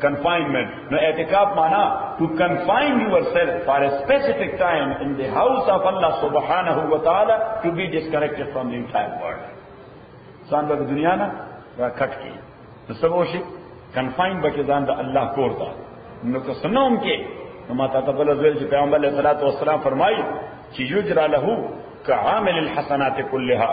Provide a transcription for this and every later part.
confinement no i'tikaf mana to confine yourself for a specific time in the house of Allah subhanahu wa ta'ala to be disconnected from the entire world san ba duniya na rakat ki to saboshi confine ba ke zan da Allah korta no ko sunom ke no mata tabala zul ji payghambar alayhi salatu wassalam farmai ki yujra lahu ka amil al hasanat kullaha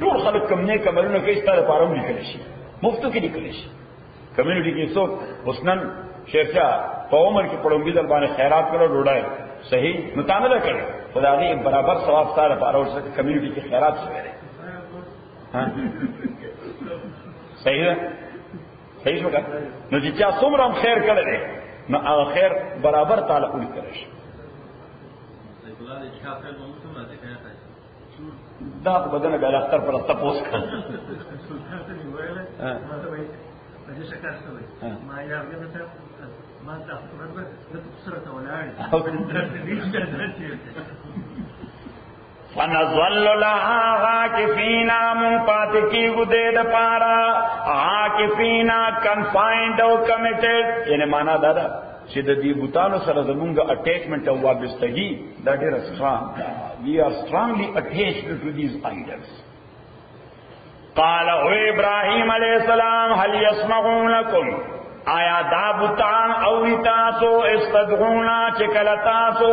ټول خلک کم نه کمرونه کې ستاره پاروم لیکل شي مفتو کې لیکل شي community کې څوک حسنن شیرشاه په عمر کې پړومبي ځل باندې خیرات کړو ډوډۍ صحیح متعامله کړي خدای دې برابر ثواب ستاره پارو چې کمیونټي کې خیرات شوی دی ها صحیح ده صحیح شو نو چې چا څومره خیر کړی نو هغه خیر برابر تعالی اول کړی شي دا بدن به اختر پر تپوس کړ ما یارګه ما تاسو ورته د سره ولاړ فنظل لها عاكفینا منقاتکی گدید پارا عاکفینا confined او committed یعنی معنا دادا چې د دې بوتانو سره زمونږ اٹیچمنٹ او وابستګي دا ډېر strong we are strongly attached to these idols قال او ابراهيم عليه السلام هل يسمعونكم آیا دا بوتان او تاسو استدعونا چې کله تاسو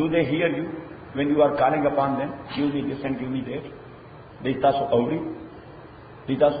do they hear you when you are calling upon them you need listen to me there دې تاسو اوري دې تاسو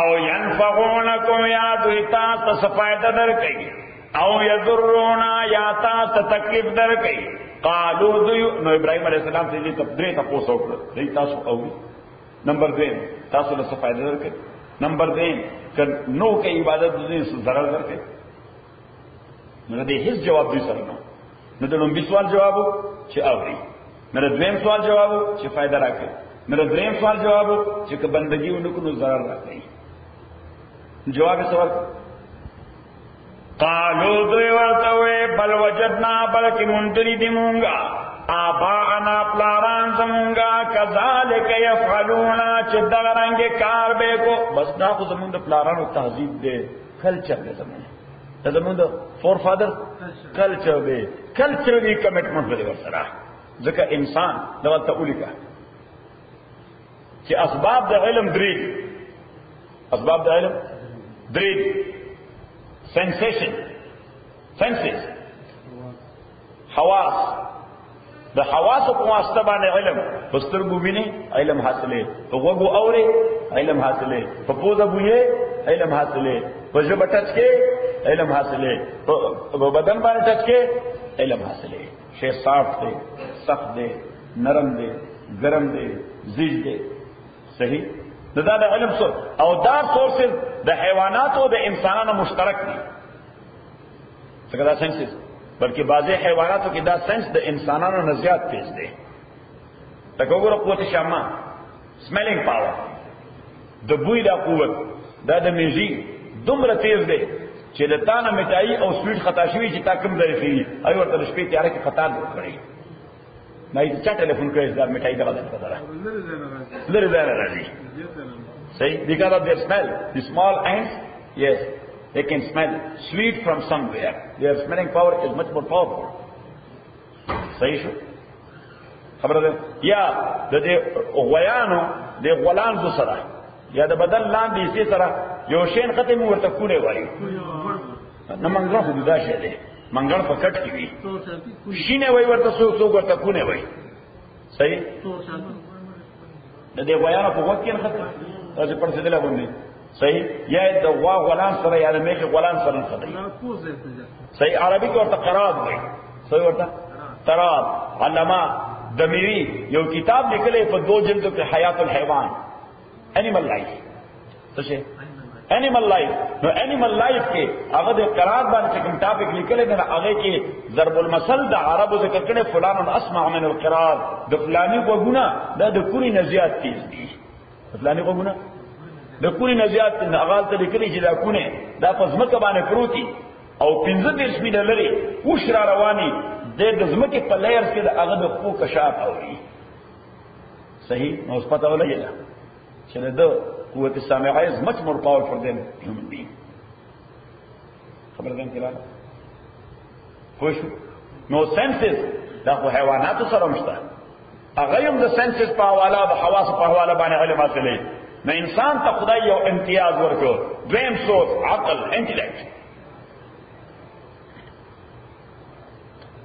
او ينفعونكم یا دوی تاسو فائدہ درکړي او یضرونا یا تاسو تکلیف درکړي قالو دوی نو ابراهيم عليه السلام ته دې تبدیل تاسو وکړه دې تاسو اوري نمبر 2 تاسو له فائدہ درکړي نمبر 2 ک نو کې عبادت دې ضرر درکړي نو دې هیڅ جواب دې سره نو د لومبي سوال جواب چې اوري نو د دویم سوال جواب چې فائدہ راکړي نو د دریم سوال جواب چې ک بندګي ونکو نو ضرر راکړي جواب سوال قالو دوی ورته بل وجدنا بلکې مونږ دې مونږه آباءنا پلاران زمونږه کذالک یفعلون چې دغه رنګ کار به کو بس دا خو زمونږ د پلارانو تهذیب دی کلچر دی زمونږ دا زمونږ د فور فادر کلچر دی کلچرلی کمټمنټ دی ورسره ځکه انسان دا ته ولیکه چې اسباب د علم درې اسباب د علم درې sensation senses حواس د حواس په واسطه باندې علم پسترګو ویني علم حاصله په وګو اوري علم حاصله په پوزه بوې علم حاصله په ژبه ټچ کې علم حاصله په بدن باندې ټچ کې علم حاصله شی صاف دی سخت دی نرم دی ګرم دی زیږ دی صحیح دا د علم سو او دا سورسز د حیوانات او د انسانانو مشترک دي څنګه دا سنسز بلکې بعضی حیواناتو کې دا سنس د انسانانو نه زیات تیز دی لکه وګوره قوت شامه سمیلینګ پاور د بوی دا قوت دا د میږي دومره تیز دی چې د تانه مټایي او سویټ خطا شوی چې تا کوم ځای خي ایو ورته د شپې تیاره کې خطا وکړي نه چا ټلیفون کوي دا مټایي دا غلط کړه لري زره راځي صحیح because of their smell the small ants yes they can smell sweet from somewhere their smelling power is much more powerful صحیح شو خبره ده یا د غویانو د غولان د سره یا د بدن لاندې حصے سره یو شین ختم ورته کونه وایي نه منګړ خو دا شی دی منګړ په کټ کې وي شینه وای ورته څو ورته کونه وای صحیح د دې وایره په وخت کې نه ختم تاسو پر څه دی باندې صحیح یا د وا غلام سره یا د میخ غلام سره خدای صحیح عربي کې ورته قراد وای صحیح ورته قراد علامه دمیری یو کتاب لیکلی په 2 جلدو کې حیات الحیوان انیمل لایف څه شي انیمل لایف نو انیمل لایف کې هغه د قرات باندې کوم ټاپک لیکلی دی هغه کې ضرب المثل د عربو ذکر کړي فلان اسمع من القرار د فلانی وګونه د کوري نزيات تیز دي فلانی وګونه د کوري نزيات نه هغه ته لیکلي چې دا کونه دا پزمکه باندې پروتي او 15 میټر لري وشرا رواني د زمکه په لیرز کې د هغه د خو کشاف اوري صحیح نو اوس پته ولګیږي چې د قوت السامعه is much more powerful than human being خبر ده کله خوش نو سنسز دا خو حیوانات سره مشته هغه هم د سنسز په حواله د حواس په حواله باندې علم حاصلې نو انسان ته خدای یو امتیاز ورکړ دویم سوچ عقل انټلیکټ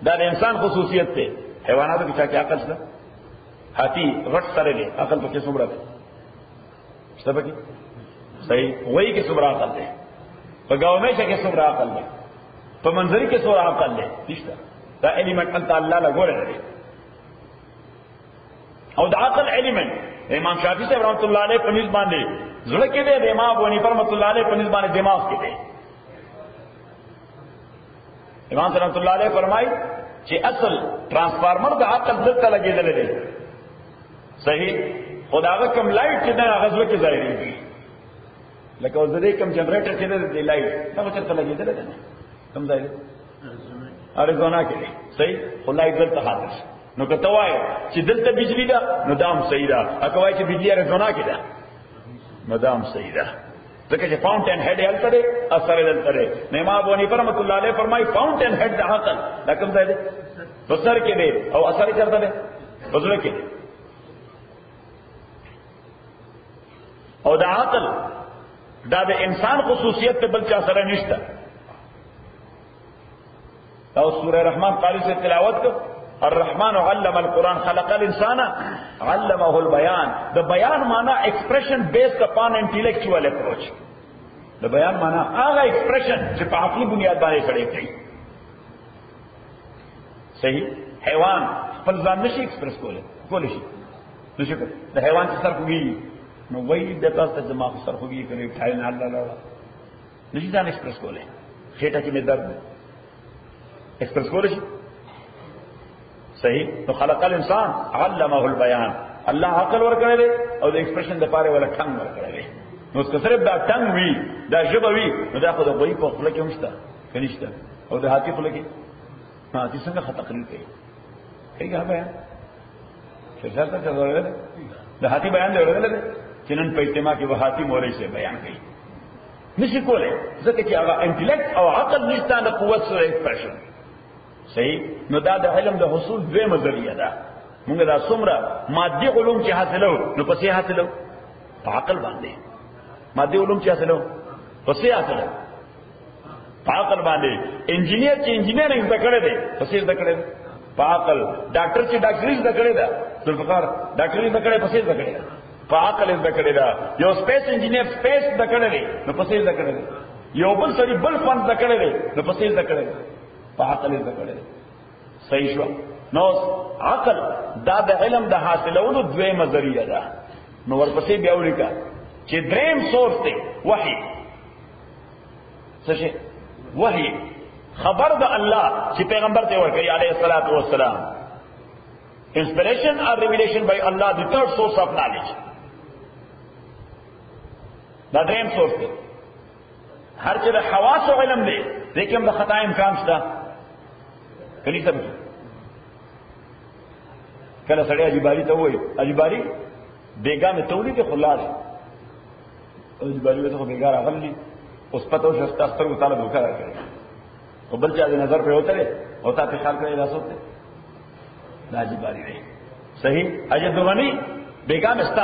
دا د انسان خصوصیت ته حیواناتو کې چې عقل شته هاتی غټ سره دی عقل په کې څومره دی څه پکې صحیح وایي کې څومره عقل دی په ګاونډي کې څومره عقل دی په منځري کې څومره عقل دی نشته دا الیمنت انت الله لا ګوره دی او د عقل الیمنت امام شافعي صاحب رحمۃ اللہ علیہ په نسبت باندې زړه کې دی امام ابو حنیفه رحمۃ اللہ علیہ په نسبت باندې دماغ کې دی امام رحمۃ اللہ علیہ فرمایي چې اصل ترانسفارمر د عقل دلته لګیدل دی صحیح خداغه کم لایټ چې دا غزوه کې ظاهري لکه اوس دې کم جنریټر چې دی لایټ دا چرته لګیدل دی کم ځای اریزونا کې صحیح خو لایټ دلته حاضر نو کته وای چې دلته بجلی ده نو دام صحیح ده اګه وای چې بجلی اریزونا کې ده نو دام صحیح ده ځکه چې فاونټین هډ هلته ده اثر دلته ده امام ابو حنیفه رحمۃ اللہ علیہ فرمای فاونټین هډ د عقل دا کوم ځای ده بصر کې ده او اثر چرته ده بصر کې ده او دا عقل دا د انسان خصوصیت ته بل چا سره نشته او سورہ رحمان قاری سے تلاوت کو الرحمن علم القرآن خلق الانسان علمه البیان the بیان معنی expression based upon intellectual approach the بیان معنی هغه expression چې په عقلي بنیاد باندې کړی دی صحیح حیوان خپل ځان نشي ایکسپریس کولی شي نشي د حیوان څخه سر کوي نو وای د تاسو ته دماغ سر خوږي کوي ټای نه الله لاله نشي ځان ایکسپریس کوله خېټه کې مې درد ایکسپریس کوله شي صحیح نو خلق الانسان علمه البیان الله عقل ورکړی دی او د ایکسپریشن د پاره ولا ټنګ ورکړی دی نو څه صرف دا ټنګ وی دا ژبه وی نو دا خو د وای په خپل کې همشته کنيشته او د هاتی په لګي هاتی څنګه خطا کړی کوي هیڅ بیان څه څه ته ورغله د هاتی بیان دی ورغله چې نن په اجتماع کې وهاتی مولوی سے بیان کړي نشي کوله ځکه چې هغه انټلیکټ او عقل نشته د قوت سره ایکسپریشن صحیح نو دا د علم د حصول دویمه ذریعہ ده موږ دا څومره مادي علوم چې حاصلو نو پسې حاصلو په عقل باندې مادي علوم چې حاصلو پسې حاصلو په عقل باندې انجینیر چې انجینیرینګ زده کړی دی پسې زده کړی په عقل ډاکټر چې ډاکټري زده کړی ده ذوالفقار ډاکټري زده کړی پسې زده کړی په عقل زده کړی ده یو سپیس انجینیر سپیس زده کړی دی نو پسې زده کړی دی یو بل سړي بل فن زده کړی دی نو پسې زده کړی دی په عقل زده کړی دی صحیح شو نو عقل دا د علم د حاصلولو دویمه ذریعہ ده نو ورپسې بیا ولیکا چې دریم سورس دی وحی څه شي وحی خبر د الله چې پیغمبر ته ورکړي علیه الصلاۃ والسلام inspiration or revelation by Allah the third source of knowledge دا دریم سورس دی هر چې د حواس او علم دی لیکن د خطا امکان شته کلی سب کله سړی اجباری ته وایي اجباری بیگا مې تولی کې خلاص اجباری ته بیگا راغلی اوس پته وشو چې تاسو ته تعالی دوکا راکړي او بل چا د نظر په وته او تا په خیال کړی راسو ته دا اجباری دی صحیح اجد دوغنی بیگا مې ستا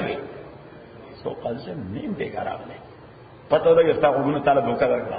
شوي سو قال سے نیم بیکار راغلی پته ولګي ستا غوونه تعالی دوکا درکړه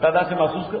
ته داسې محسوس کړ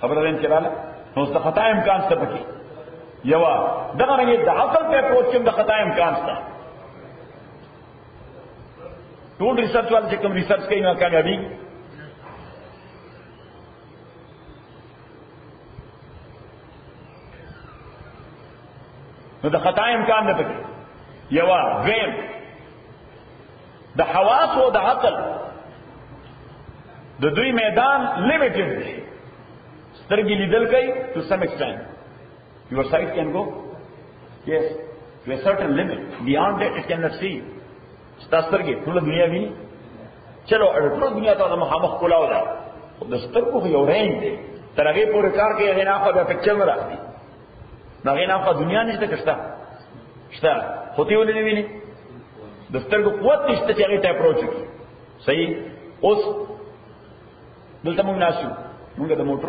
خبره رین کړه نو ست خطا امکان څه پکې یوا دغه رنګ د عقل په اپروچ کې د خطا امکان شته ټول ریسرچ والے چې کوم ریسرچ کوي نو کامیابی نو د خطا امکان نه پکې یوا ویم د حواس او د عقل د دوی میدان لیمیټډ دی سترګې لیدل کوي to some extent your sight can go yes to a certain limit beyond that it cannot see ستاسرګې ټول دنیا ویني چلو ټول دنیا ته د مخامخ کولاو ده د سترګو یو رینج دی تر هغه پورې کار کوي هغه نه خو د پکچر نه راځي هغه نه خو دنیا نشته کښتا شته خو ته ولې نه ویني د سترګو قوت نشته چې هغه ته اپروچ وکړي صحیح اوس دلته موږ ناسو موږ د موټر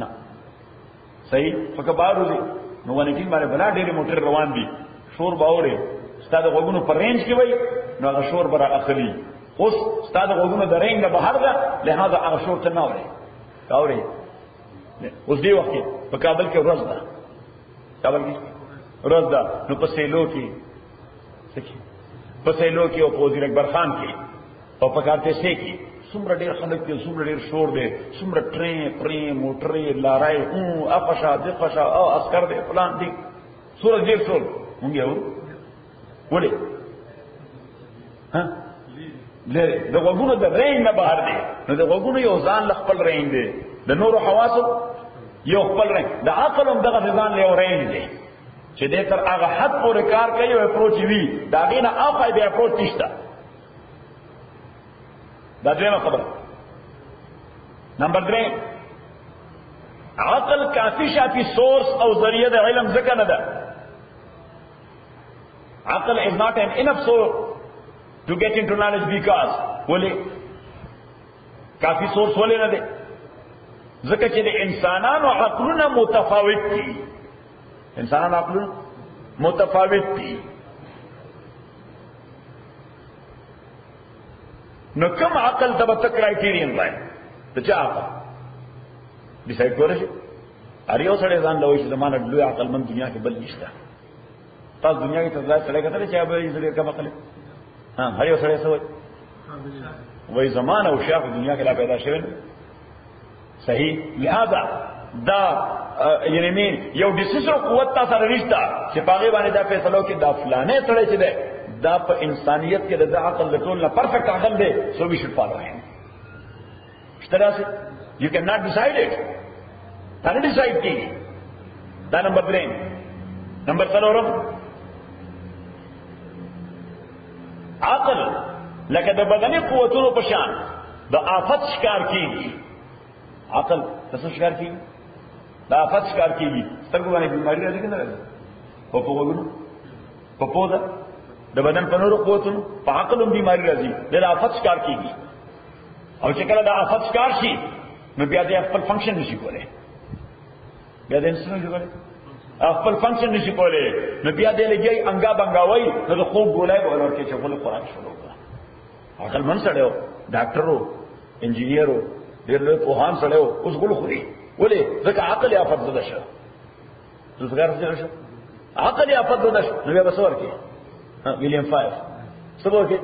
نه صحیح فکر بارو دي نو ونه ټیم باندې بلا ډېر موټر روان دي شور باورې ستاسو غوګونو پر رینج کې وای نو هغه شور برا اخلي اوس ستاسو غوګونو د رینج نه بهر ده لہذا هغه شور ته نه اوري اوري اوس دی وخت په کابل کې ورځ ده کابل کې ورځ ده نو په سیلو کې سکی په سیلو کې او وزیر اکبر خان کې او په کارته سي کې څومره ډېر خلک دي څومره ډېر شور دی څومره ټرین پرې موټرې لارای او افشا دفشا او عسكر دي فلان دي سورج ډېر شور مونږ یو ولې ها لري د وګونو د رین نه بهر دی نو د وګونو یو ځان خپل رین دی د نور حواسو یو خپل رین د عقل هم دغه ځان له رین دی چې دې تر هغه حد پورې کار کوي او اپروچ وی دا غینه اپای به اپروچ نشته دا دیمه خبره نمبر 3 عقل کافی شافی سورس او ذریعہ د علم ځکه نه ده عقل is not an enough source to get into knowledge because ولې کافی سورس ولې نه ده ځکه چې د انسانانو عقلونه متفاوت دي انسانانو عقلونه متفاوت دي نو کوم عقل ته به کرایټیرین وای ته چا عقل ډیسایډ کولای شي هر یو سړی ځان لوي چې زمانه لوی عقل من دنیا کې بل نشته تاسو دنیا کې تاسو سره کتل چې به یې زړه کوم عقل ها هر یو سړی سوي وای زمانه او شاف دنیا کې لا پیدا شوی صحیح لہذا دا یعنی مين یو ډیسیژن قوت تاسو سره نشته چې پاغه باندې دا فیصلو کې دا فلانه سړی چې ده دا په انسانیت کې د عقل د ټول نه پرفیکټ عقل دی سو وی شډ فالو هیم اشترا سے یو کین ناٹ ډیسایډ اٹ دا نه ډیسایډ کیږي دا نمبر 3 نمبر 4 عقل لکه د بدني قوتونو په شان د آفت شکار کیږي عقل تاسو شکار کیږي دا آفت شکار کیږي څنګه باندې بیماری راځي کنه په وګونو په پوزه د بدن په نورو قوتونو په عقل هم بیماری راځي د آفت شکار کیږي او چې کله د آفت شکار شي نو بیا د خپل فنکشن نشي کولای بیا د انسان نشي کولای خپل فنکشن نشي کولای نو بیا د لګي انګا بنګاوي نو د خوب ګولای ولور کې چې خپل خوراک شروع کړه عقل من سره ډاکټرو انجینیرو ډېر له پوهان سره اوس ګول خوري ولې ځکه عقل یې آفت زده شو زګر زده شو عقل یې آفت زده شو نو بیا بسور کې ویلیام 5 سبو کې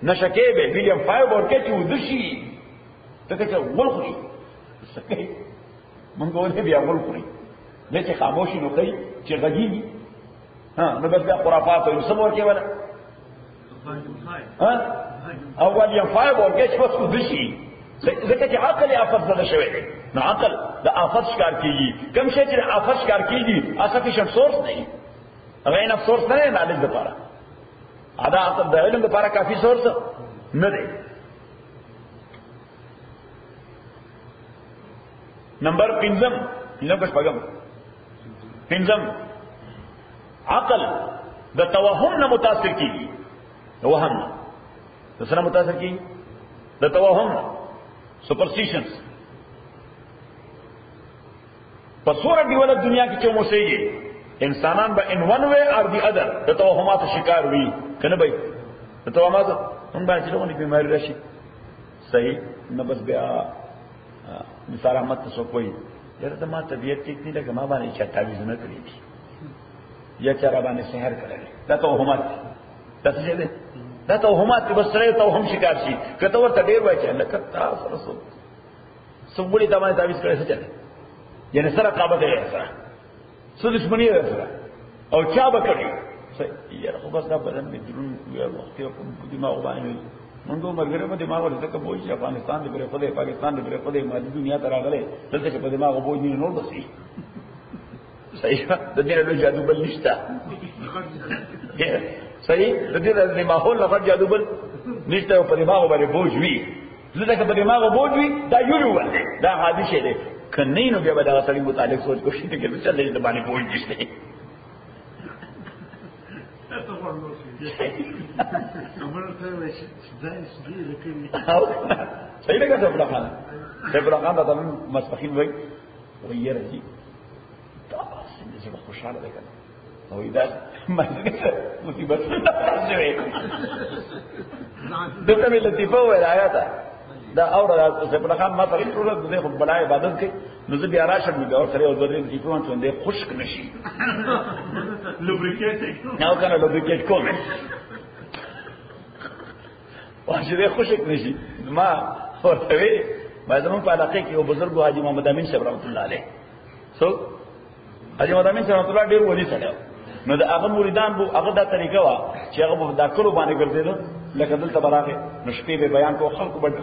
نشکه به ویلیام 5 ورکه چې ودشي ته چې ول خوري سکه مونږ ولې بیا ول خوري نه چې خاموشي نو کوي چې غږی نو بس بیا خرافات او سبو کې ولا او ویلیام 5 ورکه چې وڅ ودشي ځکه چې عقل یې آفت زده شوی دی نو عقل د آفت شکار کیږي کوم شی چې آفت شکار کیږي اسفیشنت سورس نه غیر سورس نه نالج لپاره ادا عقل د علم لپاره کافی سورس نه دی نمبر 5 عقل د توهم نه متاثر کیږي توهم د سره متاثر کیږي د توهم سپرسټیشنز په صورت دی ول دنیا کې چې موسیږي انسانان به ان ون وے اور دی ادر د توهمات شکار وي کنه بھائی د توهمات هم باندې څه بیماری راشي صحیح نو بس بیا مثال احمد تاسو کوئی یاره د ما طبیعت ټیک نه لګه ما باندې چا تعویذ نه کړی دي یا چا را باندې سحر کړی دا توهمات دا څه دي دا توهمات بس سره توهم شکار شي کته ورته ډیر وای چې لکه تاسو رسول سمبولي دا باندې تعویذ کړی څه چل یعنی سره قابلیت یې سره څه دښمنی ده سره او چا به کړی یاره خو بس دا بدن مې درون یو وخت یو په دماغ باندې موږ مرګره په دماغ ورته کوم چې افغانستان دې پرې خدای پاکستان دې پرې خدای مادي دنیا ته راغله دلته چې په دماغ بوج نه نور بسي صحیح د دې له جادو بل نشته صحیح د دې د ماحول له جادو بل نشته په دماغ باندې بوج وی دلته په دماغ بوج وی دا یو ولې دا عادي شی دی کنه نو بیا به دا سړي متعلق سوچ کوشش کوي چې دې باندې بوج نشته صحیح لگا سیفرا خان تا مسپخین وی وی رجی سندسی با خوشحال دیکھا وی دا مصیبت شوی دلتا میں لطیفہ ہوئے آیا تا دا اور سیفرا خان ما تغیر کرو دے خود بلا عبادت کے نزل بیا راشد میں اور کرے اور بدرین لطیفہ چون دے خشک نشی لوبریکیٹ ناو کنا لوبریکیٹ کو میں واجه دې خوشک نشي ما ورته وی ما زمون په علاقه کې یو بزرګ حاجی محمد امین صاحب رحمت الله علیه سو حاجی محمد امین صاحب رحمت الله ډیر ولی سره نو دا هغه مریدان بو هغه دا طریقه وا چې هغه دا کړو باندې ګرځیدل لکه دلته براغه نو شپې به بیان کو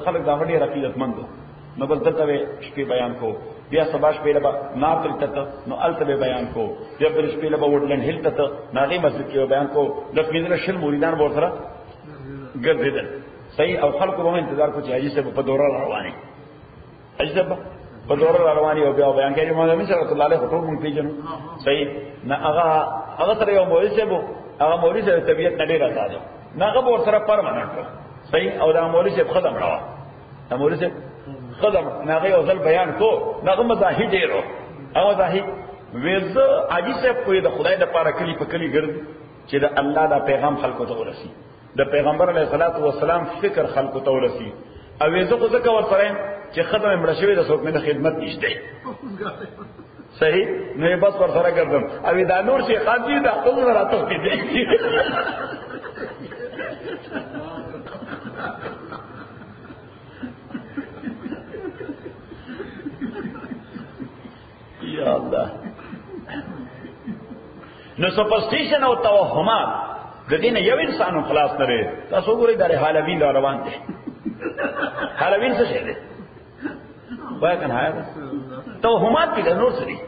خلق دا وړي رقیقت مند نو بل دلته شپې بیان کو بیا سبا شپې لبا ناطل تت نو الته بیان کو بیا بل شپې لبا وډلن هل تت ناغي مسجد کې بیان کو د پیندل شل مریدان ور سره ګرځیدل صحیح او خلق به انتظار کو چې حاجی صاحب په دوره رواني حاجی صاحب په دوره رواني او بیا بیان کوي محمد امین صاحب الله علیه ټول مونږ پیژنو صحیح نه هغه تر یو مولوی صاحب هغه مولوی صاحب طبیعت نه ډیر راځي نه هغه ور سره پرمننت صحیح او دا مولوی صاحب خدام راو دا مولوی صاحب خدام نه هغه ځل بیان کو هغه مزاحي ډیرو هغه مزاحي وېزه حاجی صاحب کوی د خدای د پاره کلی په کلی ګرځي چې د الله دا پیغام خلکو ته ورسي د پیغمبر علیه الصلاۃ والسلام فکر خلکو ته ورسي او زه خو ځکه ورسره چې خدمت مړه شوی د څوک نه خدمت نشته صحیح نه بس ورسره ګرځم او دا نور شي خاصي دا ټول راته دي یا الله نو سپرستیشن او توهمات د دې نه یو انسان خلاص نه لري تاسو ګورئ د هالوین روان دي هالوین څه شي دي وای کنه هاي توهمات دي نور څه دي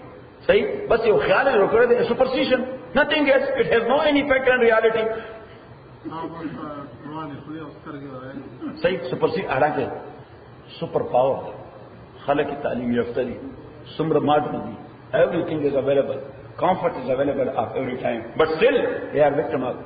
صحیح بس یو خیال ورکړه د سپرستیشن nothing else it has no any effect on reality صحیح سپرستیشن حالانکه سپر پاور خلک تعلیم یافته دي سمره ماډرن دي everything is available comfort is available at every time but still they are victim of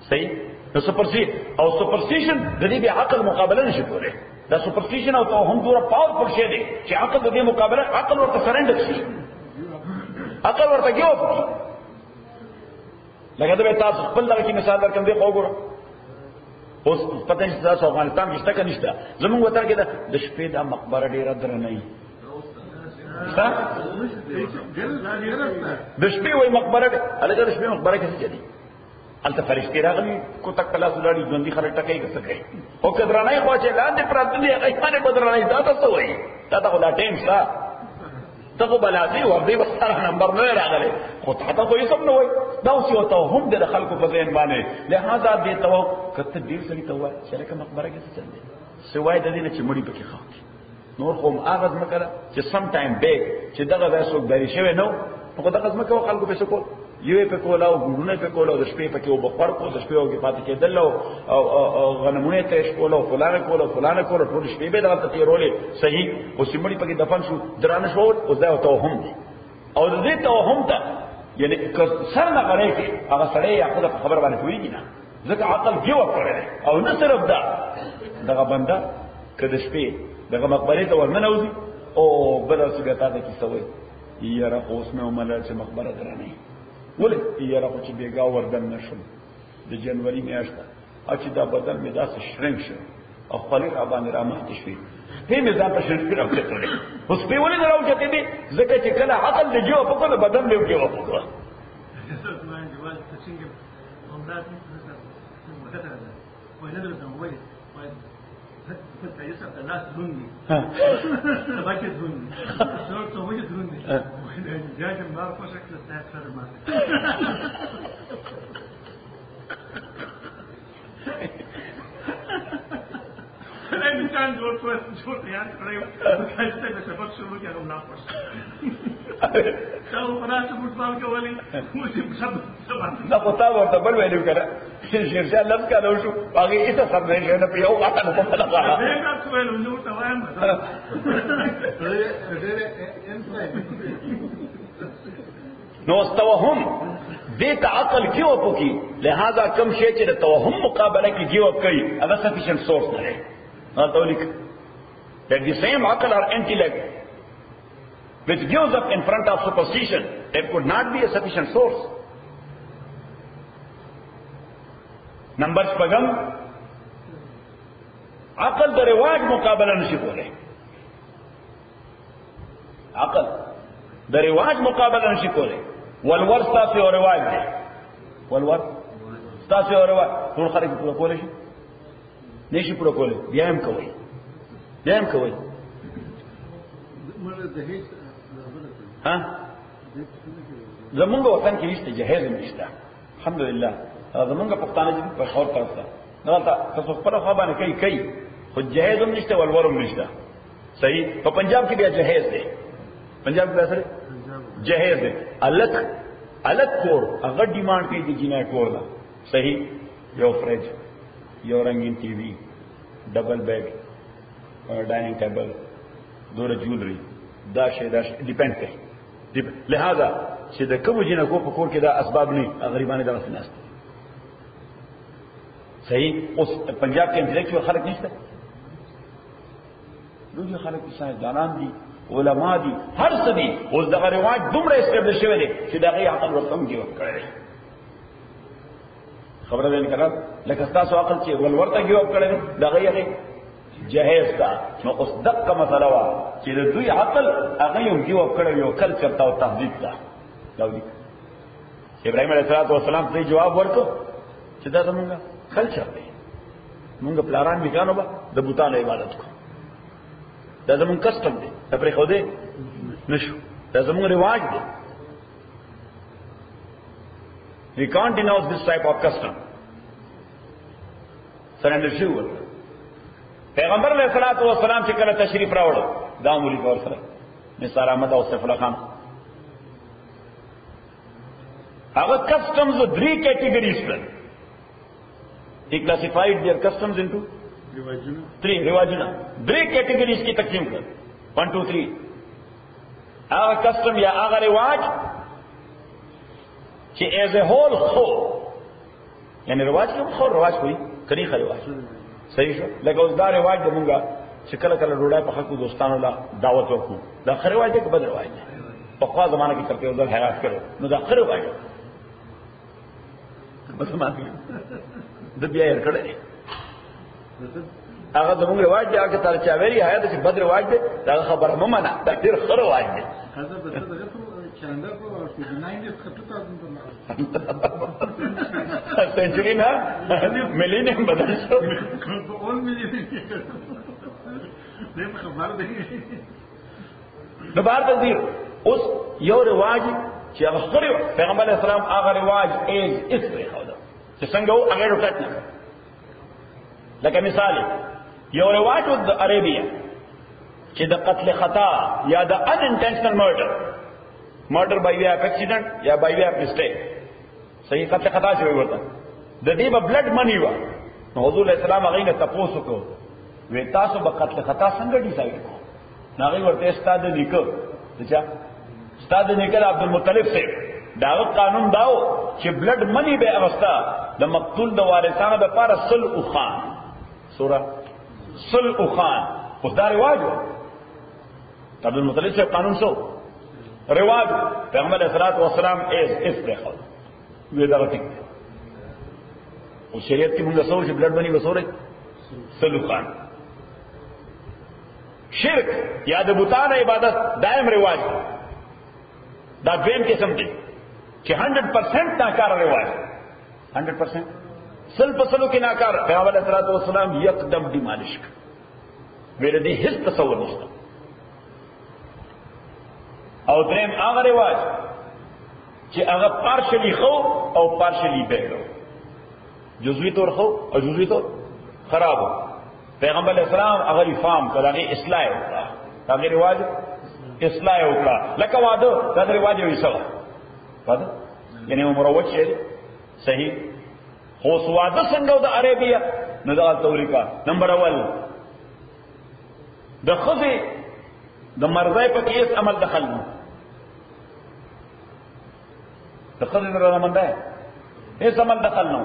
صحیح نو سپرستیشن د دې به عقل مقابله نشي کولای دا سپرستیشن او توهم دوره پاورفل شی دی چې عقل د دې مقابله عقل ورته سرندر شي عقل ورته کیو لکه دا تاسو خپل دغه کی مثال درکم دی خو ګورم اوس پته نشته تاسو افغانستان کې څه نشته زموږ وطن کې د شپې د مقبره ډیره درنه ای د شپې وای مقبره الګا د شپې مقبره کې څه دي الته فرشتي راغلي کو تک کلا سولړي ژوندۍ خلک ټکای څه کوي او کدرانای خو چې لاندې پراته دي هغه باندې بدرانای دا تاسو وای دا ته ولا ټیم سا ته بلازي ور دي وسره نمبر نه راغلي خو ته خو یې سم نه وای دا اوس یو ته هم د خلکو په ذهن باندې لہذا دې ته کته ډیر سړي ته وای چې لکه مقبره کې څه چل دي سوای د دې نه چې مړی پکې خاطي نور خو هغه ځمکه چې سم ټایم بیک چې دغه واسو بری شوی نو په دغه ځمکه خلکو په څه کول یوه په کولا او ګورونه په کولا د شپې په کې او بخور کو د شپې او کې پاتې کېدل او غنمونه ته شپول او فلانه کوله ټول شپې به دغه تیرولې صحیح او سیمړي په کې دفن شو درانه شو او دا توهم دي او دې توهم ته یعنی سر نه غړې کې هغه سړی یا خبر باندې کوي نه ځکه عقل جواب کړی او نه صرف دا دغه بنده کله شپې دغه مقبره ته ورننوځي او بل څه ګټه ده کی سوي یاره اوس مې ومنله چې مقبره درنه ولې یاره خو چې بیګا وردن نشم د جنوري میاشت او چې دا بدن مې داسې شرنک شو او خپل را باندې را مخته شوې په مې ځان ته شرنک راوچتلې اوس په ولې راوچتې دي ځکه چې کله عقل د جواب په کومه بدن له کې وکړه انسان جوړ تیار کړی و کله چې سبق شروع کړو هم لا پښه څو پراسه فوټبال کولی مو چې سبق دا پتا ورته بل ویلو کړه چې شیرشاه لږ کالو شو هغه ایسه سر نه شي نه پیو غاټه نه کومه لګا دا څه ویلو نو ته وایم نو توهم دې عقل کې وپکی لہذا کم شی چې د توهم مقابله کې جواب کوي هغه sufficient source نه لري that the same akal or intellect which gives up in front of superstition, it could not be a sufficient source. Number 5 akal the riwaj muqabala nahi kole akal the riwaj muqabala nahi kole wal warsta fi riwaj hai wal warsta fi riwaj ټول خلک پورا کولای شي نشي پورا کولای بیا هم کوي ها زمونږ وطن کې نشته جهیز نشته الحمدلله زمونږ پښتانه دي په خور طرف ته نه تاسو خپل خوا باندې کوي خو جهیز هم نشته ولورم نشته صحیح په پنجاب کې بیا جهیز دی پنجاب کې سره جهیز دی الک کور هغه ډیماند کوي د جنای کور دا صحیح یو فریج یو رنگین T V double bed dining table دوره جولری دا شی ډیپند کوي لہذا چې د کوم جنکو په کور کې دا اسباب نه غریبانه درس نه است صحیح اوس پنجاب کې انټلیکچوال خلک نشته دوی خلک ساينسدانان دي علما دي هر څه دي اوس دغه رواج دومره استبدل شوی دی چې دغه عقل ورسم دی وکړي خبره ده نه کړه لکه تاسو عقل چې ولورته جواب کړی دغه یې جهیز تا نو اوس دغه مسله وا چې دوی عقل هغه یو جواب کړی یو کلچر تا او تهذیب تا داودي ابراهيم عليه السلام ته جواب ورکړ چې دا زمونږ کلچر دی مونږ پلاران میګانو به د بوتانو عبادت کو دا زمونږ کسٹم دی دا پرې خو دې نشو دا زمونږ رواج دی we can't denounce this type of custom surrender شو پیغمبر علیہ الصلوۃ والسلام چې کله تشریف راوړو دا مولوی کور سره نثار احمد او سیف الله خان هغه customs of 3 categories he classified their customs into 3 riwajuna 3 categories کی تقسیم کر 1 2 3 هغه custom یا هغه رواج چې as a whole خو یعنی رواج کوم خو رواج کوي کړي رواج صحیح شو لکه اوس دا رواج د مونږه چې کله کله ډوډۍ په خلکو دوستانو لا دعوت ورکو دا خو رواج دی که بد رواج دی په خوا زمانه کې ترته ځل حیرات کړو نو دا خو رواج دی بس مانه د بیا یې کړی هغه د مونږ رواج دی هغه تر چا ویلي حیات چې بد رواج دی دا خبره مې منه دا ډېر خو رواج دی سنچری نا ملینیم بدل شو دوباره تصدیق اوس یو رواج چې هغه خوري پیغمبر علیه السلام هغه رواج ایز اسره خدا چې څنګه و هغه وکړ لکه مثال یو رواج د عربیه چې د قتل خطا یا د unintentional murder by way of accident یا by way of mistake صحیح قتل خطا شوی ورته د دې په بلډ منی و نو حضور علیہ السلام هغه نه تاسو کو وې تاسو په قتل خطا څنګه ډیسایډ کو هغه ورته استاد لیکو چې استاد لیکل عبد المطلب سے دا قانون داو چې بلډ منی به اوستا د مقتول د وارثانو لپاره صلح خان سوره صلح خان اوس دا رواج عبد المطلب سے قانون شو رواج پیغمبر علیہ الصلوۃ والسلام اس دیکھو وی دا ټیک او شریعت کې موږ سوچ بلډ بنی وسوره سلوخان شرک یا د بتانه عبادت دائم رواج دا دویم قسم دی چې 100% ناکار رواج 100% سل پسلو کې ناکار پیغمبر علیہ الصلوۃ والسلام یکدم ډیمالش کړ ویل دې هیڅ تصور نشته او دریم هغه رواج چې هغه پارشلی خو او پارشلی بیرو جزوی طور خو او جزوی طور خراب ہو پیغمبر علیہ السلام هغه ریفارم کړه هغه اصلاح وکړه هغه رواج اصلاح وکړه لکه واده دا رواج یې وسه واده یعنی مروج شي صحیح خو واده څنګه د عربیه نو دا توریکا نمبر اول د خزي د مرزای په کیس عمل دخل نو د خزي نه منده هیڅ عمل دخل نو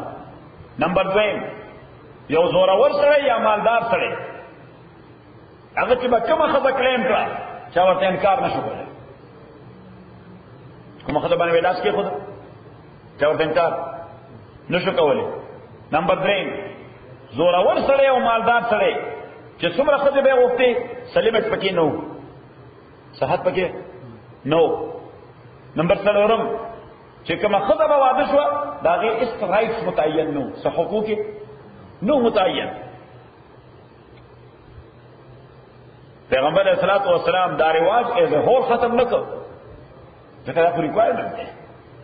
نمبر 2 یو زورور سره یا مالدار سره هغه چې کومه خزه کلیم کړه چا ورته انکار نشو کولای کومه خزه باندې ولاس کې خود چا ورته انکار نشو کولای نمبر 3 زورور سره او مالدار سره چې څومره خزه به وخته سلیمت پکې نو صحت پکې نو نمبر 4 چې کومه خزه به واده شو داغه اس رائټس متعین نو څه حقوق نو متعین پیغمبر علیہ الصلوۃ والسلام دا رواج ایز اے ہول ختم نہ کر ځکه دا ریکوائرمنٹ ہے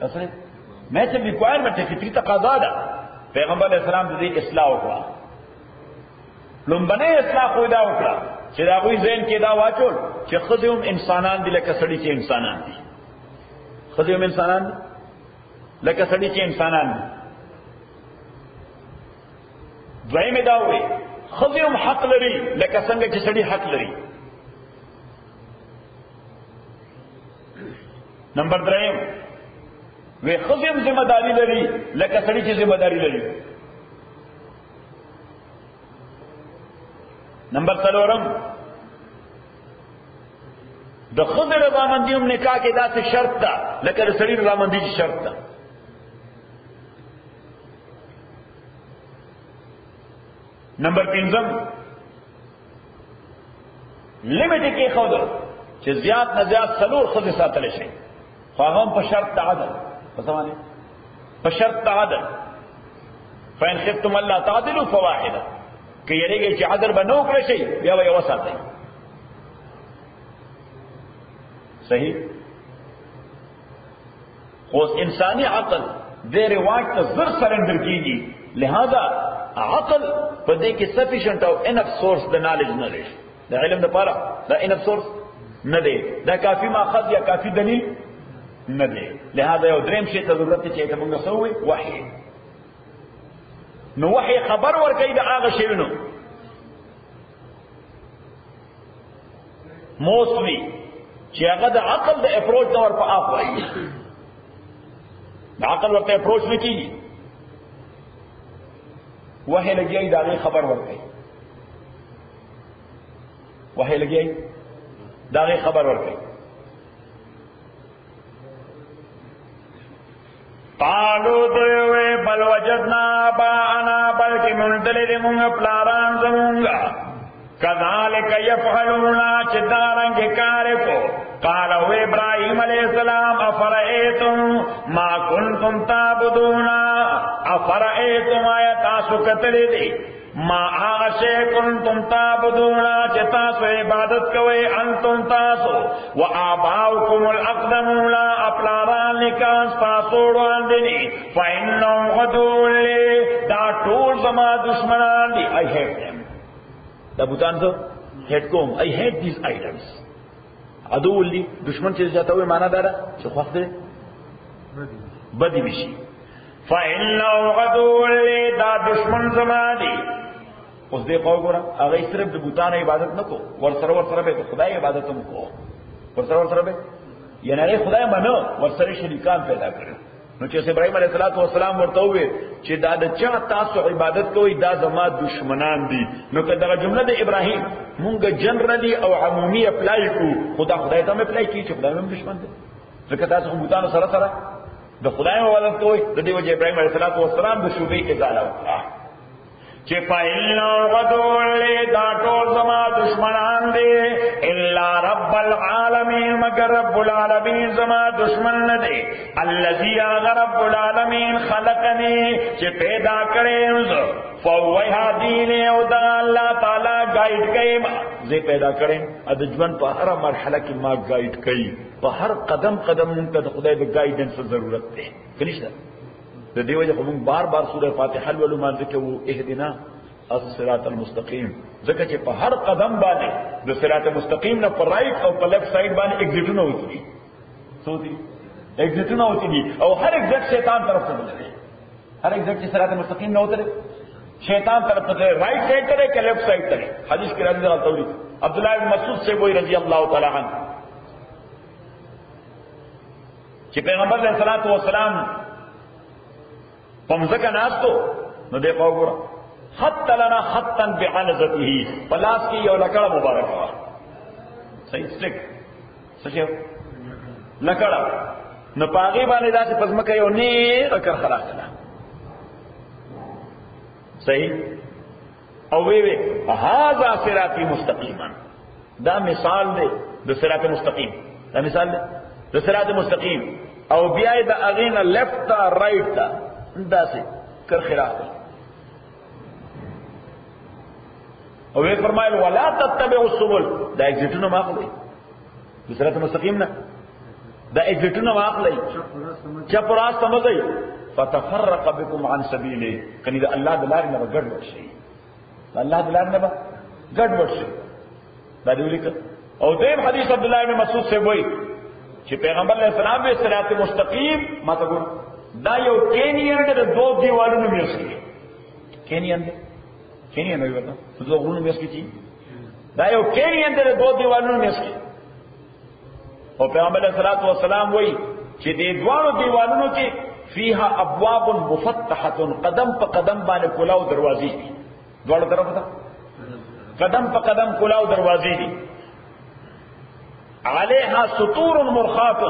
اصل میں چې ریکوائرمنٹ ہے فطری تقاضا ده پیغمبر علیہ السلام دې اصلاح وکړه لومبنه اصلاح خو دا وکړه چې دا غوي ذهن کې دا واچول چې خزم انسانان دي لکه سړي چې انسانان دي خزم انسانان دي لکه سړي چې انسانان دي دویم دا وي خزم حق لري لکه څنګه چې سړي حق لري نمبر 3 وی خزم ذمہ داری لري لکه سړي چې ذمہ داری لري نمبر 4 د خزر رضامندی هم نکاح کې داسې شرط ده لکه د سړي رضامندی کی شرط ده نمبر 5 لیمټ کې خود چې زیات نه زیات څلور خزې ساتل شي خو هغه په شرط د عدل په سمانه په شرط د عدل فإن خفتم ألا تعدلوا فواحدة که یریږي چې عدل به نو کړی شي بیا به یو ساتي صحیح خو انساني عقل دې رواج ته زر سرندر کیږي لہذا عقل په دې کې sufficient او enough source د knowledge نه لري د علم لپاره دا enough source نه دی دا کافی ماخذ یا کافی دلیل نه دی لہذا یو دریم شی ته ضرورت چې موږ سوې وحی نو وحی خبر ورکړي د هغه شیونو موسوي چې هغه د عقل د اپروچ دور په اپ وایي د عقل ورته اپروچ نه کیږي وحی لګي دا غي خبر ورکړي وحی لګي دا غي خبر ورکړي قالوا دوی بل وجدنا بانا بلکې منتلې موږ پلاران زمونږه كذلك يفعلون چدارنګ کار کو قال ابراهيم عليه السلام افرئتم ما كنتم تعبدون افرئتم آیات کتلې ما آغشے کنتم تعبدون چتاسو عبادت کوئے انتم تاسو و آباؤکم الاقدمون اپلاران لکان تاسوڑوان دینی فإنهم غدول لی دا طول زما دشمنان دی I hate them دا بوتان تو hate کوم I hate these idols عدول لی دشمن چیز جاتا ہوئے مانا دارا چو خواه دے بدی بشی فإنهم غدول لی دا دشمن زما دی اوس دې قول ګوره هغه صرف د بوتانو عبادت نه کو ورسره به خدای عبادت هم کو ورسره به یعنی خدای منو ورسره شریکان پیدا کړو نو چې ابراهيم عليه السلام ورته وې چې دا د چا تاسو عبادت کوئ دا زما دشمنان دي نو کله جمله د ابراهيم مونږ جنرالي او عمومي اپلای کو خدای ته مې اپلای کی چې خدای مې دشمن دي ځکه تاسو بوتانو سره د خدای ولادت کوئ. د دې وجه ابراهیم علیه السلام د شوبې ازاله وکړه چې فإنه غدول دا ټول زما دشمنان دي الا رب العالمین مگر رب العالمین زما دشمن نه دي الذي رب العالمین خلقني چې پیدا کړم فهو يهديني او دا الله تعالی گائیډ کوي زه پیدا کړم د ژوند په هر مرحله کې ما گائیډ کوي په هر قدم مونږ ته د خدای د گائیډنس ضرورت ده کنيشته. د دې وجه موږ بار بار سوره فاتحه ولولو مانځ کې وو اهدنا الصراط المستقیم ځکه چې په هر قدم باندې د صراط مستقیم نه پر رائټ او په لیفټ سایډ باندې ایگزیټونه وتی سودي ایگزیټونه وتی او هر ایگزیټ شیطان طرف ته دی. هر ایگزیټ چې صراط مستقیم نه وته شیطان طرف ته رائټ سایډ ته کې لیفټ سایډ ته. حدیث کې راځي راځي عبد الله بن مسعود سے وہی رضی اللہ تعالی عنہ چې پیغمبر علیه الصلوۃ والسلام پمزکه ناستو نو دې په وګوره خط لنا خطا بعنزته پلاس کی یو لکړه مبارک وا صحیح سټیک څه لکړه نو پاغي باندې داسې پزمکه یو نه اکر خلاص کړه صحیح او وی هاذا صراطی مستقیما دا مثال دی د صراط مستقیم دا مثال دی د صراط مستقیم او بیا د اغینا لیفٹ تا رائٹ تا انداسه کر خلاف او وی فرمایل ولا تتبعوا السبل دا ایگزیټونه ماخلي د صراط مستقیم نه دا ایگزیټونه ماخلي چپ راست سمځي فتفرق بكم عن سبيله کني دا الله د لار نه ګډ ورشي الله د لار نه ګډ ورشي دا دی لیک او دیم حدیث عبد الله بن مسعود سے وای چې پیغمبر علیہ السلام به صراط مستقیم ماته ګور دا یو کینین د دوه دیوالونو میس کې کینین نه ویل څه دوه غونو میس کې دا یو کینین د دوه دیوالونو میس کې او پیغمبر علیہ السلام وای چې دې دوه دیوالونو کې فيها ابواب مفتحه قدم په قدم باندې کلاو دروازې دي دوه طرف ته قدم په قدم کلاو دروازې دي علیها سطور مرخات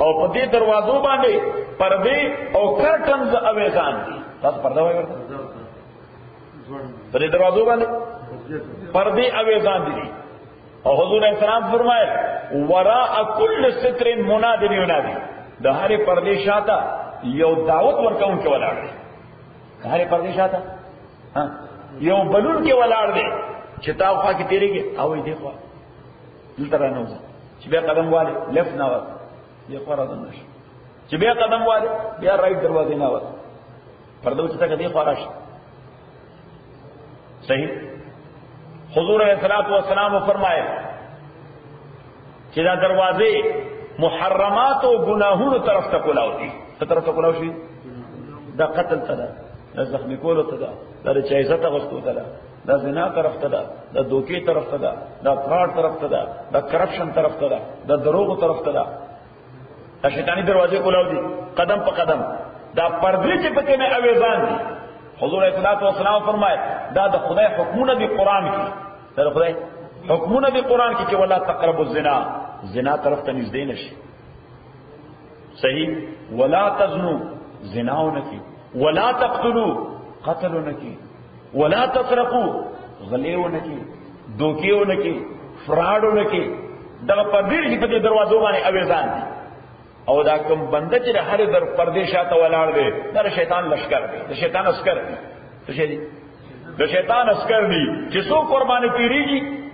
او په دې دروازو باندې پردې او کرټنز اویزان دي تاسو پرده وایي ورته په دې دروازو باندې پردې اویزان دي او حضور اسلام فرمایل وراء كل ستر مناد ينادي د هرې پردې شاته یو دعوت ورکون کې ولاړ دی د هرې پردې شاته یو بلون کې ولاړ دی چې تا خوا کې تیریږي او دې خوا دلته رانوځي چې بیا قدم والے لیفٹ نه وځي بیا خوا راځي نشي چې بیا قدم والے بیا رائټ دروازې نه وځي پرده چې تا دې خوا راشي صحیح. حضور علیہ الصلوۃ والسلام فرمائے چې دا دروازې محرمات او گناهونو طرف ته کولاو دي څه طرف ته کولاو شي دا قتل ته ده دا زخمی کولو ته ده دا چې عزت غوښتو ته ده دا زنا طرف ته ده دا دوکي طرف ته ده دا فراډ طرف ته ده دا کرپشن طرف ته ده دا دروغ طرف ته ده دا شیطانی دروازې کولاو دي قدم په قدم دا پردې چې پکې نه اویزان دي. حضور صلی الله علیه وسلم فرمایي دا د خدای حکمونه دی قران کې دا د خدای حکمونه دی قران کې چې ولا تقربوا الزنا زنا طرف ته نږدې نشي صحیح ولا تزنوا زناونکی ولا تقتلوا قتلونکی ولا تسرقوا غلیونکی دوکیونکی فراډونکی دا پردې چې په دروازو باندې اویزان دي او دا کوم بنده چې هر در پردې شاته ولاړ دی دا شیطان لشکر دی د شیطان عسكر دی څه شي د شیطان عسكر دی چې څو قرباني تیریږي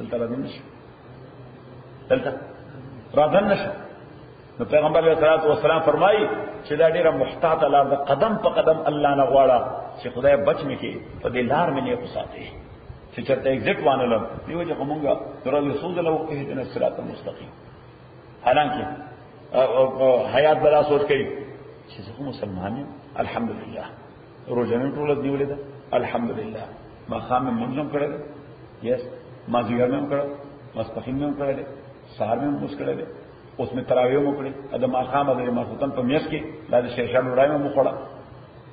دلته راځي نشي دلته راځن نشي. نو پیغمبر علیه الصلوۃ والسلام فرمایي چې دا ډیره محتاط لار د قدم په قدم الله نه غواړه چې خدای بچ مې کې په دې لار مې نه پساته چې چرته ایگزیټ وانه دیو چې کومګه تر رسول الله وکړي الصراط المستقیم. حالانکه حیات بلا سوچ کوي چې زه مسلمان یم الحمدلله روزه مې ټول دیولې ده الحمدلله ما خام منظم کړل یس ما ځګر مې کړل مستقیم مې کړل سحر مې مسکړل اوس مې تراویح مې کړې اده ما خام د ما ختم په میس کې د شیشان وړای مې خوړه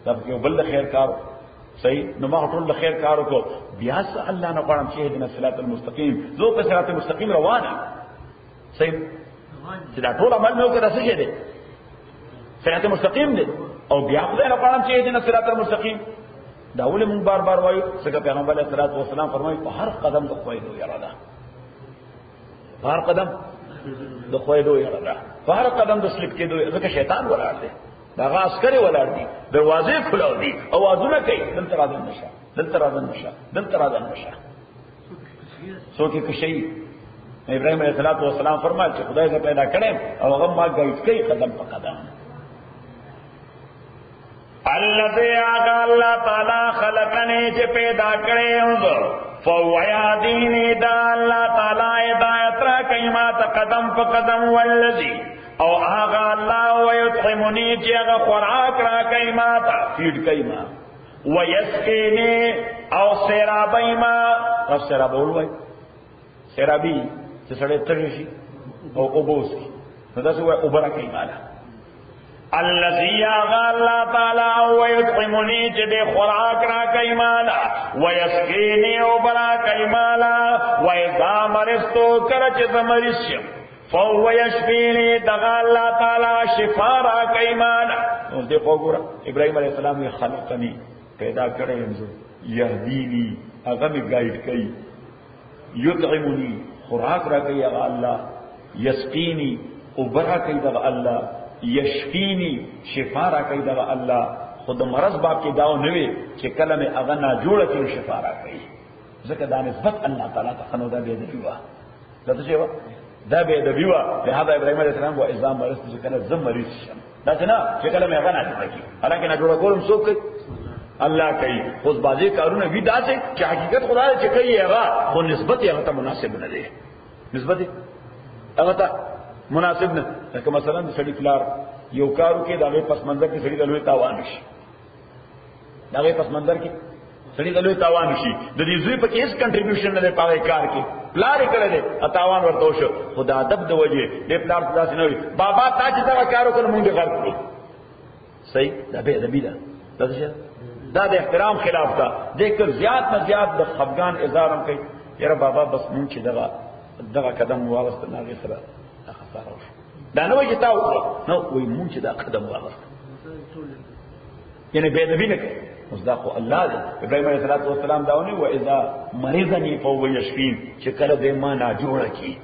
دا یو بل خیر کار صحیح. نو ما ټول خیر کارو کو بیا الله نه غواړم چې دې صراط المستقیم زه په صراط المستقیم روانه صحیح چې دا ټول عمل نو کړه څه دی صراط مستقیم دی او بیا خدای نه غواړم چې دې نه صراط مستقیم دا ولې مونږ بار بار وایو څنګه پیغمبر علیه الصلاۃ والسلام فرمایي په هر قدم د خوایدو یاره ده په هر قدم د خوایدو یاره ده په هر قدم د سلیپ کېدو ځکه شیطان ولاړ دی دا عسکري ولاړ دي دروازې خلاو دي اوازونه کوي دلته راځه نشه دلته راځه نشه دلته راځه نشه څوک کې شي ابراهيم عليه السلام فرمایي چې خدای زه پیدا کړم او هغه ما ګایډ کوي قدم په قدم الذي الله تعالی خلقني چې پیدا کړم فهو يهديني دا الله تعالی هدایت را کوي ما ته قدم په قدم والذي او هغه الله ويطعمني چې هغه خوراک را کوي ما ته فیډ کوي ما ويسقيني او سرابي ما او سرابول وای سرابي چې سړی تږي شي او اوبوس نو دا څه وای اوبره کوي مالا الذي الله تعالی ويطعمني چې د خوراک را کوي مالا ويسقيني اوبره کوي مالا واذا مرضت کله چې زمریض شم فهو يشفيني دغه الله تعالی شفا را کوي مالا نو دې وګوره ابراهيم عليه السلام یې خلقني پیدا کړم يهديني هغه می ګایډ کوي يطعمني خوراک را کوي هغه الله يسقيني اوبره کوي هغه الله يشفيني شفا را کوي هغه الله خود مرض باب کې داو نه وي چې کله مې هغه نه جوړه کې شفا را کوي ځکه دا نسبت الله تعالی ته خنو دا به دی وا دا څه و دا به دی وا په هغه ابراهيم عليه السلام و اذا مرض چې کله زم مریض شم دا څنګه چې کله مې هغه نه جوړه کی حالانکه نه جوړه کولم څوک الله کوي خو بازي کارونه وی داسې چې حقیقت خدای چې کوي هغه خو نسبت هغه ته مناسب نه دی نسبت هغه ته مناسب نه لکه مثلا د سړي فلار یو کارو کې دغه پس منظر کې سړي د لوی تاوان شي دغه پس منظر کې سړي د لوی تاوان شي د دې زوی په کې هیڅ کنټریبیوشن نه پاره کار کې پلار کړل دي تاوان ورته شو خدا ادب د وجه دې پلار داسې نه وي بابا تا چې دا کارو کړو مونږ غلط کړو صحیح دا به ادبی ده دا د احترام خلاف ده ذکر زیات نه زیات د خفغان اظهارم کوي یاره بابا بس مونږ چې دغه قدم واغست نه غي سره خساره وشو دا نو چې تاسو نو وای مونږ چې دا قدم واغست یعنی به ادبی نه کوي مصداق الله دې ابراهيم عليه السلام داونه و اذا مريضني فهو يشفين چې کله دې ما نه جوړه کی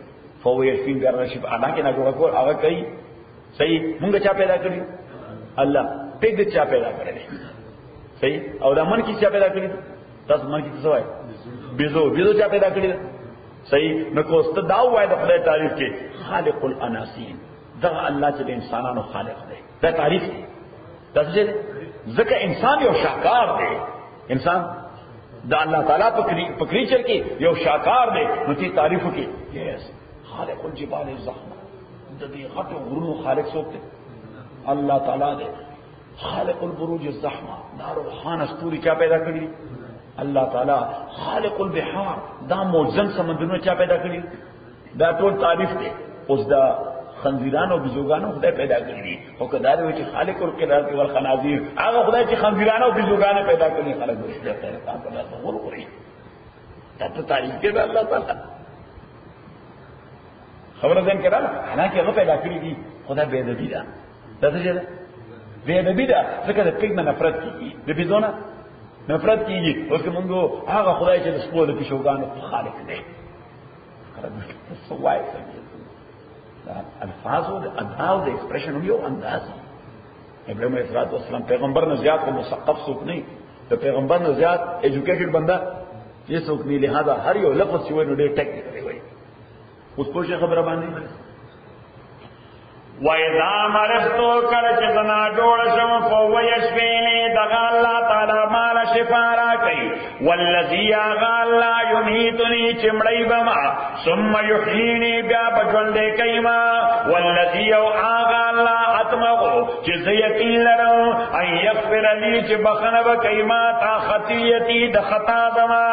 فهو يشفين بیا رشف انا کې نه جوړه کول هغه کوي صحیح مونږ چا پیدا کړی الله پیګ چا پیدا کړی صحیح او دا من کی چا پیدا کړی تاسو من کی څه وای بيزو چا پیدا کړی صحیح نو کوست دا وای د خدای تعریف کې خالق الاناسین دا الله چې انسانانو خالق دی دا تعریف دی تاسو ځکه انسان یو شاکار دی انسان دا الله تعالی په کریچر کې یو شاکار دی نو چې تعریف کې یس خالق الجبال الزحمه د دې غټو غرونو خالق څوک دی الله تعالی دی خالق البروج الزحمه نار روحان استوري چا پیدا کړی الله تعالی خالق البحار دا موزن سمندرونو چا پیدا کړی دا ټول تعریف دی اوس دا خنزیرانو بزوګانو خدای پیدا کړی او کدار وی چې خالق القرات والخنازير هغه خدای چې خنزیرانو بزوګانو پیدا کړی خلک دې ته تاسو تصور وکړئ دا ته تعریف دی الله تعالی خبره ځین کړه حالانکه هغه پیدا کړی دی خدای به دې دا څه دی به دې دا څنګه د پیګ نفرت کیږي د بيزونه نفرت کیږي اوس موږ هغه خدای چې د سپول په شوګانو خالق دی سوای الفاظ او اداو د ایکسپریشن یو انداز ابراهيم عليه السلام پیغمبر نه زیات مثقف څوک نه د پیغمبر نه زیات ایجوکیټډ بندا یې څوک نه لہذا هر یو لفظ چې وایي نو ډېر ټیکنیکل وایي اوس په څه خبره باندې وَإِذَا مَرِضْتُ كَلَّ جَزَنَا جوړ شم فهو يشفيني دغه الله تعالی مال شفا را کوي والذي غالا يميتني چمړی بما ثم يحييني بیا بجوندې کایما والذي غالا اتمغو چې یقین لرم ان يغفر لي چې بخنه وکایما تا خطیتی د خطا دما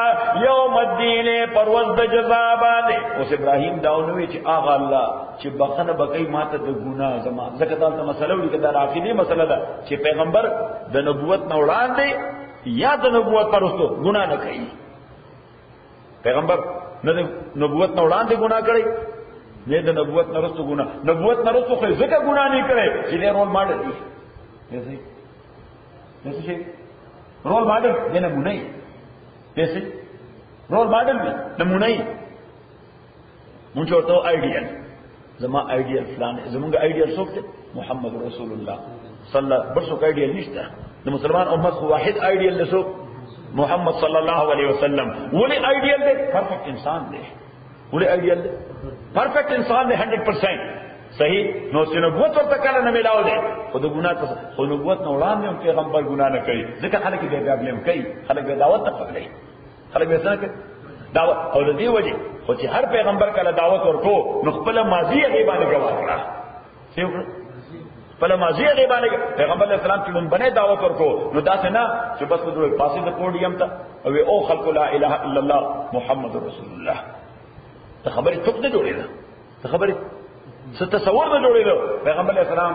یوم الدین پرواز د جزا باندې اوس ابراهيم داونوي چې اغه الله چې بخنه وکای ماته د ګناه زما زکه تاسو مسله وړي کدا عقیدی مسله ده چې پیغمبر د نبوت نه وړاندې یا د نبوت پر وروسته ګناه نه کوي پیغمبر نه نبوت نه وړاندې ګناه کړي نه د نبوت نرستو ګناه، نبوت نرستو خو ځکه ګناه نه کړي چې د رول ماډل دی. ایسے شي رول ماډل د نمونه یې، ایسے رول ماډل دی نمونه یې. مونږ ورته آیډیل، زما آیډیل فلان، زمونږ آیډیل څوک دی؟ محمد رسول الله صلی الله. بل څوک آیډیل نشته. د مسلمان امت خو واحد آیډیل دی څوک؟ محمد صلی الله علیه وسلم. ولی آیډیل دی؟ پرفیکٹ انسان دی. ولی آیډیل دی؟ پرفیکٹ انسان دی 100%. صحیح. نو چې نبوت ورته کله نه ملاو دی، خو د ګناه څخه خو نبوت نه وړاندې هم پیغمبر ګناه نه کوي، ځکه خلک یې بیا بلیم کوي، خلک یې دعوت ته قبلوي، خلک یې څنګه کوي دعوت. او د دې وجه خو چې هر پیغمبر کله دعوت ورکو نو خپل ماضي یې باندې ګواه کړه. څه وکړه؟ خپل ماضي یې باندې پیغمبر علیه السلام چې باندې دعوت ورکو نو داسې نه چې بس دوی پاسې د پوډیم ته او خلق لا اله الا الله محمد رسول الله. ته خبرې څوک نه جوړېده، ته خبرې څه تصور نه جوړېده. پیغمبر علیه السلام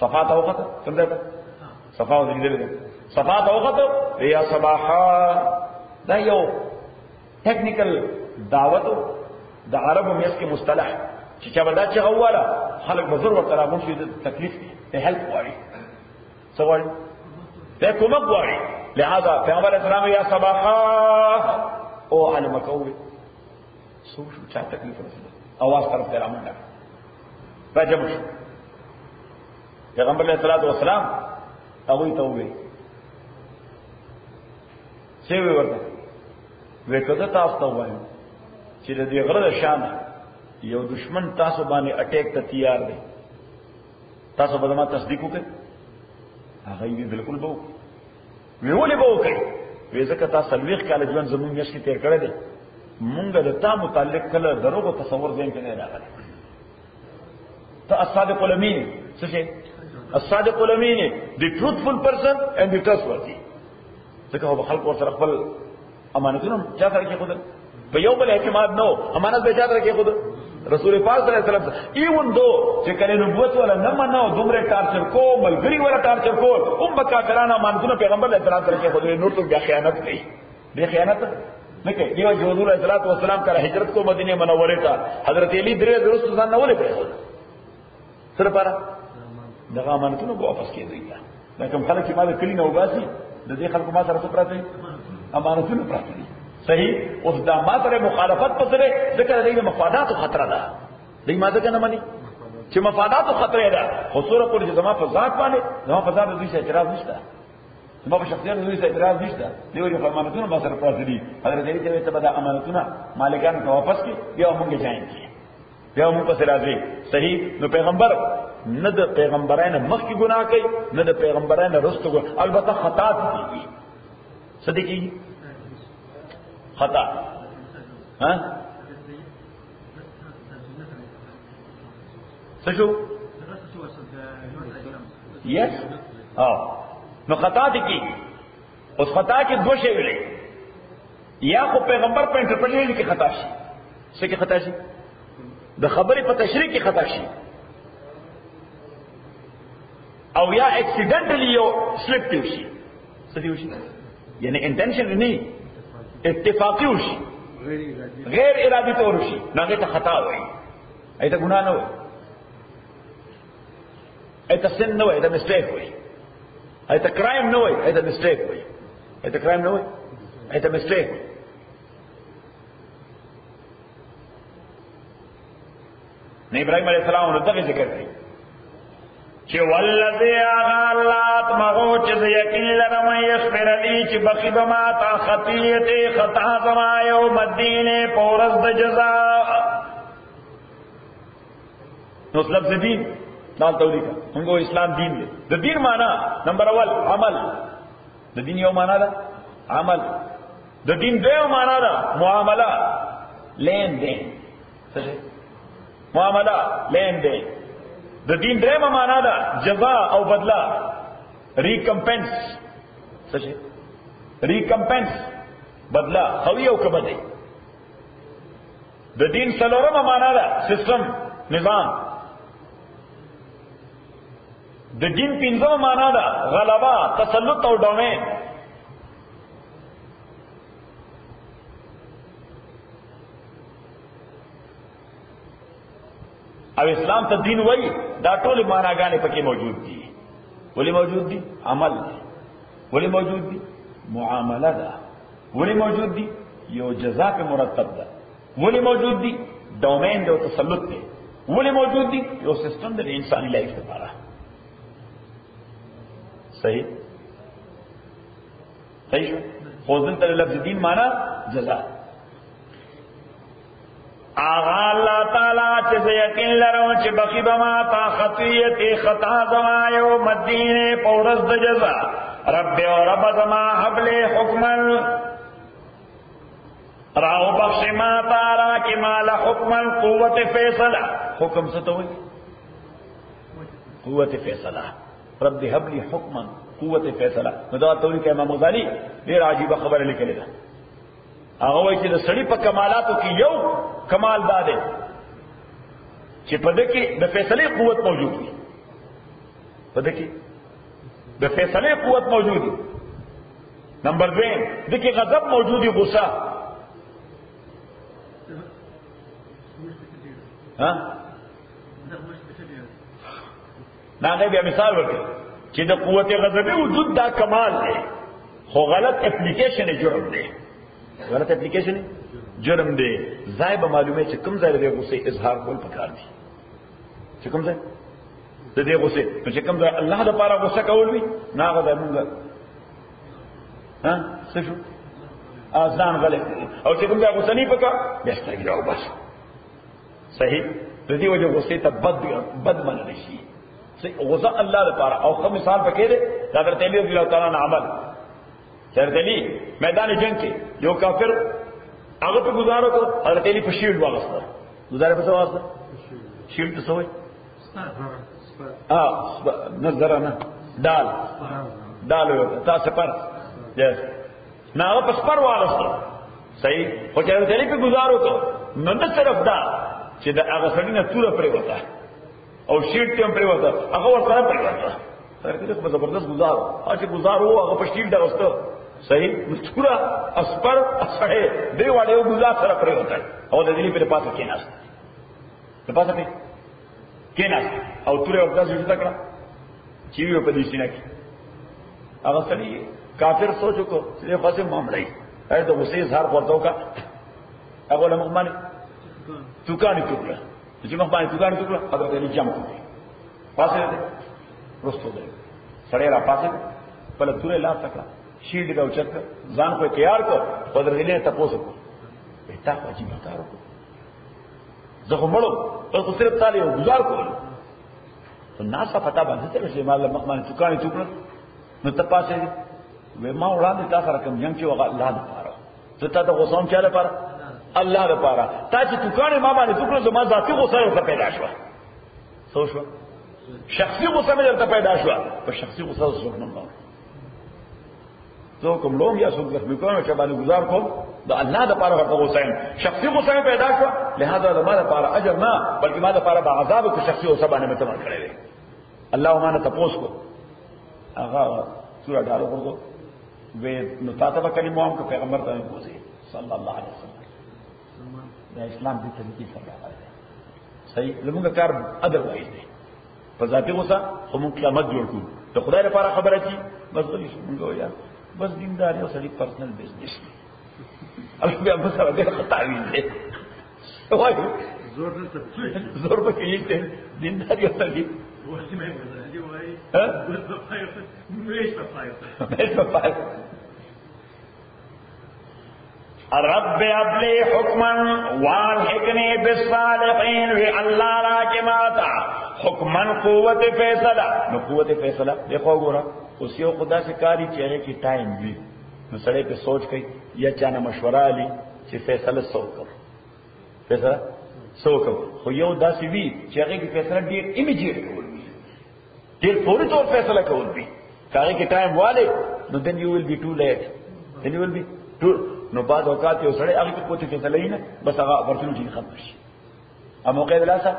صفات او وخت څنګه ده صفا او دې صفات او وخت یا صباحا. دا یو ټیکنیکل دعوت د عربو میس کې مصطلح چې چا بدا چې غواړه خلک بزرګ ورته راغون شي د تکلیف ته هیلپ غواړي، څه غواړي؟ ته کومک غواړي. لہذا پیغمبر اسلام یا صباحا او علم کوي سو شو چا تکلیف رسول اواز طرف ته رامنډه راځم. پیغمبر علیه الصلاۃ والسلام هغه ته وویل څه وی ورته وکړه تاسو ته وایم چې د دې غره شان یو دشمن تاسو باندې اٹیک ته تیار دی، تاسو به ما تصدیق وکړئ؟ هغه یې بالکل به وی ولې به وکړي؟ وی ځکه تاسو سلويخ کاله ژوند زموږ میاشتې تیر کړی دی، مونږ د تا متعلق کله دروغ تصور ذهن کې نه راغلی. ته الصادق الامین څه شي؟ الصادق الامین the truthful person and the trustworthy. ځکه هو خلق ور سره خپل امانتونه چا سره کې خود په یو بل اعتماد نو امانت به چا سره کې خود رسول پاک صلی الله علیه وسلم ایون دو چې کله نبوت ولا نه منو دومره ټارچر کو ملګری ولا ټارچر کو بکا کرانه امانتونه پیغمبر علیه السلام سره کې خود نور ته بیا خیانت کوي، بیا خیانت نه کوي. دیو حضور علیه السلام کله هجرت کو مدینه منوره ته حضرت علی درې درست ځان نه ولې پرې سره پاره دغه امانتونه واپس کېدی. لکه خلک چې ما د کلی نه وباسي د دې خلکو ما سره څه پراته امانتونه پراته دي. صحیح. اوس دا ما سره مخالفت پسره ځکه د دې مفادات خطر ده، دې ما ځکه نه مانی چې مفادات خطر ده. خصوصا پر زما په ذات باندې زما په ذات د دې اعتراض نشته، زما په شخصیت د دې اعتراض نشته. دیو یې امانتونه ما سره پراته دي. حضرت علی ته به امانتونه مالکان ته واپس کړي بیا موږ ځاین کی بیا موږ په سره راځي. صحیح. نو پیغمبر نه د پیغمبرانو مخ کی ګناه کوي نه د پیغمبرانو رستو ګناه، البته خطا دي صدقي خطا. ها څه شو؟ یس نو خطا دي کی. اوس خطا کې دوه شی ویلې، یا خو پیغمبر په انټرپریټیشن کې خطا شي، څه کې خطا شي؟ د خبرې په تشریح کې خطا شي، او یا ایکسیډنټلی یو سلپ دی شي. څه دی شي؟ یعنی انټینشن نه، اتفاقی وشي، غیر ارادي تور وشي، هغه ته خطا وایي، ایته ګناه نه وایي، ایته سن نه وایي، ایته میسټیک وایي، ایته کرایم نه وایي، ایته میسټیک وایي، ایته کرایم نه وایي، ایته میسټیک. نه ابراهيم عليه السلام نو دغه ذکر کوي چې والذي غلات مغو چې یقین لرم یغفر لی چې بخي بما تا خطیته خطا زما یوم الدین پورز د جزاء. نو لفظ دین دال تولیکا موږ اسلام دین دی. د دین معنا نمبر اول عمل، د دین یو معنا ده عمل، د دین دیو معنا ده معامله، لین دین، معامله لین دین. د دین درېمه معنا ده جزاء او بدلا، ریکمپنس، څه شي؟ ریکمپنس، بدلا، خوي او کبدي. د دین څلورمه معنا ده سیستم، نظام. د دین پنځمه معنا ده غلبه، تسلط او ډومین. او اسلام ته دین وای دا ټول معناګانې پکې موجود دي. ولی موجود دي؟ عمل دی. ولی موجود دي؟ معامله ده. ولی موجود دي؟ یو جزا په مرتب ده. ولی موجود دي؟ ډومین د تسلط دی. ولی موجود دي؟ یو سیستم د انساني لایف لپاره. صحیح صحیح شو. خو دلته لفظ دین معنا جزا. آغا اللہ تعالی چیز یقین لرون چی بخی بما تا خطیتی خطا زمایو مدین پورز د جزا رب و رب زما حبل حکمن راو بخش ما تارا کی مال حکمن قوت فیصلہ. حکم ستوئی قوت فیصلہ. رب حبل حکمن قوت فیصلہ. مدوات تولی کہ امام غزالی دیر عجیب خبر لکلی دا. هغه وایي چې د سړي په کمالاتو کې یو کمال دا دی چې په دې کې د فیصلې قوت موجود وي. په دې کې د فیصلې قوت موجود وي. نمبر 2 دې کې غضب موجود وي، غصه. ها نه بیا مثال ورکړي چې د قوت غضبي وجود دا کمال دی، خو غلط اپلیکیشن جرم دی. غلط اپلیکیشن جرم دی. ځای به معلومه چې کوم ځای د غصې اظهار کول پکار دي. چې کوم ځای د دې غصې چې کوم ځای الله د پاره غصه کول وي نه هغه ځای مونږ ها څه شو اذان غلط. او چې کوم ځای غصه نه پکا بیا ستګي راو بس. صحیح. د دې وجه غصې ته بد منل شي. غصه الله د پاره. او کوم مثال پکې دی دا حضرت علی رضی الله تعالی عنہ عمل حضرت علی میدان جنگ کې یو کافر هغه په گزارو کو حضرت علی په شیلډ واغسته. گزاره په څه واسطه؟ شیلډ څه وای؟ نظر نه دال تاسو پر یس نه هغه په سپر واغسته. صحیح. خو چې حضرت علی په گزارو کو نو د طرف دا چې دا هغه سړی نه توره پرې وتا او شیلډ ته پرې وتا هغه ورسره پرې وتا. سره کې په زبردست گزارو او چې گزارو هغه په شیلډ واغسته. صحیح. پورا اسپر سړی دی واړو یو گزار سره پرې وتا او د دې په پاسه کې ناست. په پاسه کې ناست او تورې ورته ځي تکړه چې یو په دې سینه کې هغه سړی کافر سوچو کو چې خاصه معاملې اې ته غصې اظهار ورته وکړه. هغه له مخمن توکانې ټوکړه چې مخمن توکانې ټوکړه حضرت علی جام کړی پاسه رستو دی. سړی را پاسه په تورې لا تکړه شیلډ دا اوچت ځان کو تیار کو حضرت علی ته پوسو کو بیٹا عجیب کار کو زه مړو او صرف تعالی گزار کول ته ناسا پتا باندې چې مال مخمن توکانې ټوکړه نو ته پاسه و ما وړاندې تاسو رقم یم چې وغه الله لپاره ته تا ته غوسم چاله لپاره الله لپاره تا چې توکانې ما باندې ټوکړه زما ذاتي غوسه ورته پیدا شو. څه شو؟ شخصي غوسه مې ورته پیدا شو. په شخصي غوسه زه نه مړم زه کوم لوم یا څوک زخمي کوم چې باندې گزار کوم د الله د پاره ورته غوسه شخصي غوسه پیدا شو. لہذا د ما لپاره اجر نه بلکې ما لپاره د عذاب کو شخصي غوسه باندې متمر کړی دی. الله ما نه تاسو کو هغه سورہ ډالو ورغو وې نو تاسو به کلمه هم کو پیغمبر ته وځي صلی الله علیه وسلم د اسلام دې ته کې سره راځي. صحیح. لمونږ کار ادر وایي دی په ذاتي غوسه خو موږ قیامت جوړ کړو د خدای لپاره خبره چی بس غلی شو موږ وایو بس دیندار یو سړي پرسنل بزنس الله بیا بس سره ډېر تعویل دی وایي زور په کې ته دیندار یو سړي وایي مې دی وایي ها مې په پای رب ابلی حکمن والحقنی بالصالحین وی اللہ را کے ماتا حکمن قوت فیصلہ نو قوت فیصلہ دیکھو گورا اس یو خدا سے کاری چہرے کی ٹائم بھی نو سڑے پہ سوچ گئی یا چانا مشورہ لی چی فیصلہ سو کرو فیصلہ سو کرو خو یو دا سی وی چہرے کی فیصلہ دیر امیجیٹ کول بھی دیر فوری طور فیصلہ کول بھی کاری کی ٹائم والے نو then you will be too late then you will be too نو بعض اوقات یو سړی هغه په کوته فیصله نه بس هغه ورته چې ختم شي ا موقع دلاسه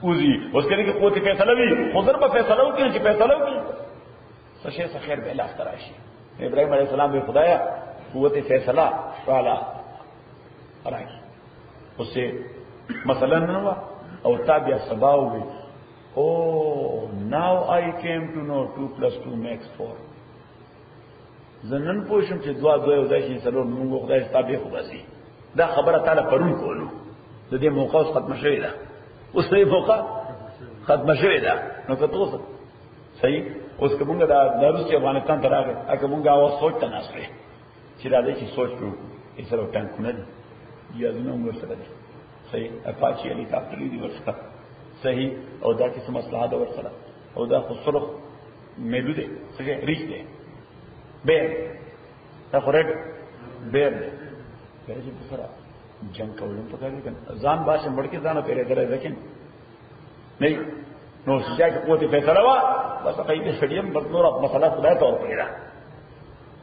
اوزي اوس کله کې کوته فیصله وي خو ضرب فیصله وکړي چې فیصله وکړي څه شي څه خیر به الله تراشي. ابراهيم عليه السلام به خدایا قوت فیصله والا راي اوسه مثلا نو او تا بیا سبا وي او ناو I came to know 2 + 2 makes 4 زنن پوښم چې دوا یو ځای شي سره موږ خدای ستابه خو بسي دا خبره تعالی پرون کولو د دې موقع ختم شوی دا اوس دې موقع ختم شوی دا نو که تاسو صحیح اوس کومه دا روس چې افغانستان ته راغی هغه موږ اواز سوچ ته ناشره چې دا دې چې سوچ کړو یې سره ټانکونه دي یا نو موږ سره دي صحیح اپاچی هلی کاپټر دی ورسره صحیح او دا کیسه مسله دا ورسره او دا خو سرخ مېلو دي څنګه ریښ دي بیر دا خورټ بیر کله چې سره جنگ کولم په کار کې ځان باشه مړ کې ځان پیره درې ځکه نه نو چې قوت فیصله وا بس قیدې شډیم بس نور مسله خدای ته ورپېړه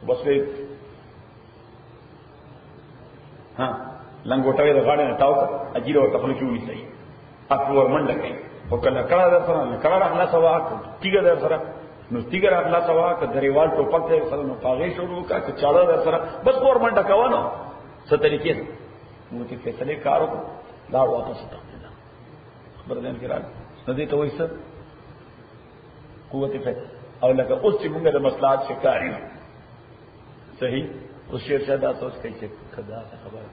بس وی ها لنګوټوي د غاړې نه تاو اجیره ورته خلک وې صحیح اپور منډه کوي او کله کله در سره کله راغلا سوا کیګه در سره نو تیګه راغلا سوا ک دریوال ټوپک ته سره نو پاغې شروع کا ک چاړه در سره بس ور منډه کوونو څه طریقې نو چې فیصله کارو دا واپس تا خبر دین کې راځي نو دې ته وایي څه قوت فیصله او لکه اوس چې موږ د مصلحت شکاري صحیح اوس شیر شاده تاسو کوي چې خدا خبره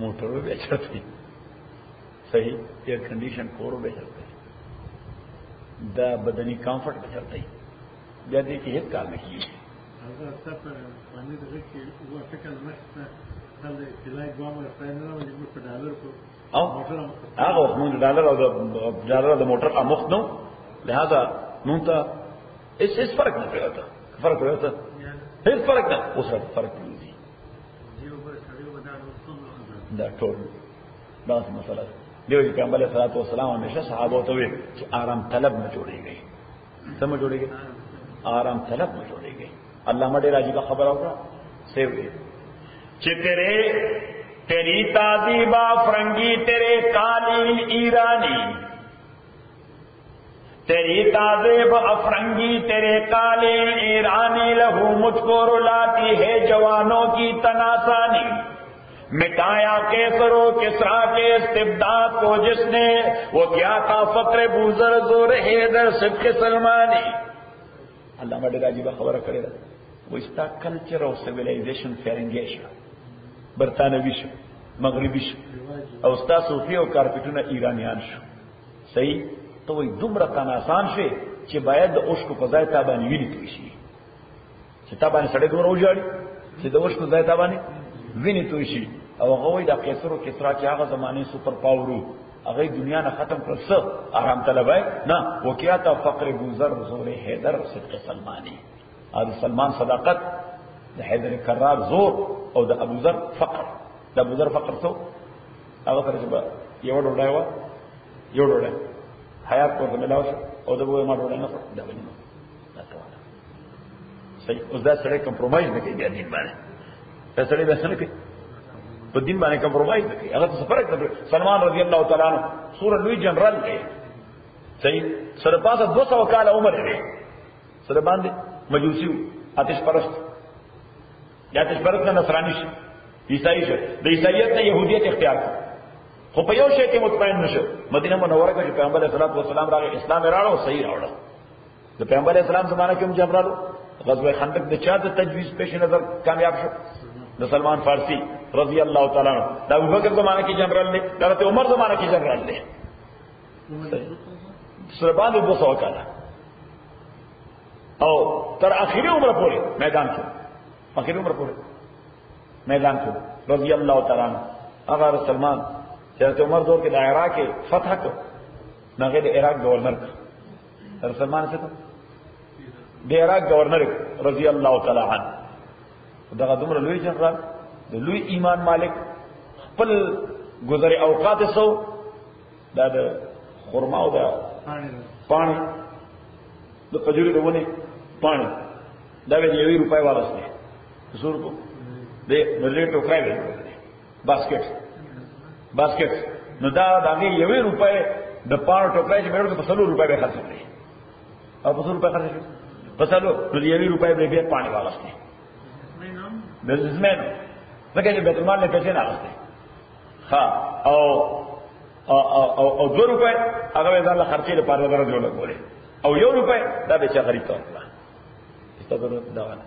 موټرو به چرته صحیح ایئر کنډیشن کورو به چرته دا بدني کمفورت به چرته بیا دې کې هیڅ کار نه کیږي هغه سفر باندې د کې هو فکر مخته هل کلای ګوام فاینل او د په ډالر کو او هغه موږ ډالر او د موټر امخ نو لہذا مونږ ته هیڅ فرق نه پیدا فرق راځي هیڅ فرق نه اوس فرق نه دي دا ټول دا مسله دیو پیغمبر علیه الصلوۃ والسلام همیشه صحابه ته وی چې آرام طلب نه جوړیږي څه نه جوړیږي آرام طلب نه جوړیږي علامه ډیر عجیب خبر اوره سی وی چې تیری تازیبا فرنگی تیرے قالین ایرانی تیری تازیب افرنگی تیرے قالین ایرانی لہو مجھ کو رلاتی ہے جوانوں کی تناسانی مٹایا کیسرو کسرا کے استبداد کو جس نے وہ کیا تھا فقر بوزر زور حیدر صدق سلمانی علامہ ډیر عجیب خبره کړې ده و استا کلچر او سیویلایزیشن فرنګیشن برتانوي شو مغربي شو او ستا صوفي او کارپټونه ایرانیان شو صحیح ته وي دومره تناسان شي چې باید د اوشکو په ځای تابانی ویني توي شي چې تابانی سړی دومره وژاړي چې د اوشکو ځای تابانی ویني توي شي او هغه وي د قیصر او کسرا چې هغه زمانه سپر پاورو هغه دنیا نه ختم کړ څه آرام طلبای نه وکیات فقر گوزر زور حیدر صدق سلمانی او سلمان صداقت د حیدر کرار زور او د ابو ذر فقر د ابو ذر فقر څو هغه پر چې یو ډوډۍ و یو ډوډۍ حیات ورته ملاو شو او د بوې ما ډوډۍ نه دا ونی نو دا څه صحیح اوس دا سره کمپرمایز نه کوي د دین باندې دا سره به څنګه کوي په دین باندې کمپرمایز نه کوي هغه څه فرق نه سلمان رضی الله تعالی عنہ سور لوی جنرال دی صحیح سره پاسه 200 کال عمر دی سره باندې مجوسی آتش پرست یا آتش پرست نه نصرانی شي عیسائی شو د عیسایت نه يهودیت اختیار کړ خو په یو شی کې مطمئن نشو مدینه منوره کې پیغمبر علیه السلام راغی اسلام راړو صحیح راوړو د پیغمبر علیه السلام زمانه کې هم جنرالو غزوه خندق د چا د تجویز پیش نظر کامیاب شو د سلمان فارسی رضی الله تعالی عنہ د ابوبکر زمانه کې جنرال دی د عمر زمانه کې جنرال دی سره باندې 200 کاله او تر اخیری عمر پورې میدان کې اخیری عمر پورې میدان کې رضی الله تعالی عنہ هغه سلمان چې عمر دور کې د عراق فتح کړ هغه د عراق گورنر کړ سلمان څه د عراق گورنر رضی الله تعالی عنہ دغه دومره لوی جنرال د لوی ایمان مالک خپل گذر اوقات سو دا د خرما او د پانی د کجوري دونه پانی دا به 1 روپۍ وارسته 100 روپۍ د ملي ټوکرای دی باسکټ نو دا دغه 1 روپۍ د پانو ټوکرای چې مېړو په 100 روپۍ به خرڅ کړي او په 100 روپۍ خرڅ کړي په 100 نو 1 روپۍ به پانی وارسته بزنسمن لکه چې بیت المال نه پیسې نه راځي ها او او 2 روپے هغه ځان له خرچې لپاره درته جوړ کړل او 1 روپے دا به چې غریب ته ورکړه استاد دا نه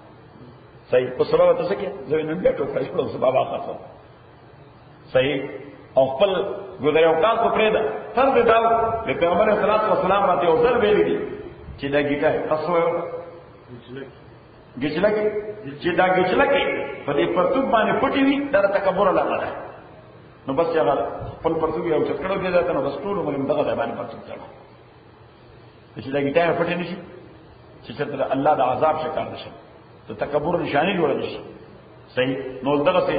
صحیح په سبب تاسو کې زه نن بیا ټوکې شو سبب واخصو صحیح او خپل ګذر اوقات کو پرېدا فرض دا د پیغمبر صلی الله علیه وسلم راته او در ویلي دي چې دا گیټه تاسو گچلک چې دا گچلک په دې پرتوب باندې پټي وي دا تکبر الله ده نو بس هغه خپل پرتوب یو چکړو دی دا نو بس ټول ملم دغه باندې پرتوب چلو چې دا گیټه پټي نشي چې څنګه الله د عذاب شکار نشي ته تکبر نشانی جوړل شي صحیح نو دغه څه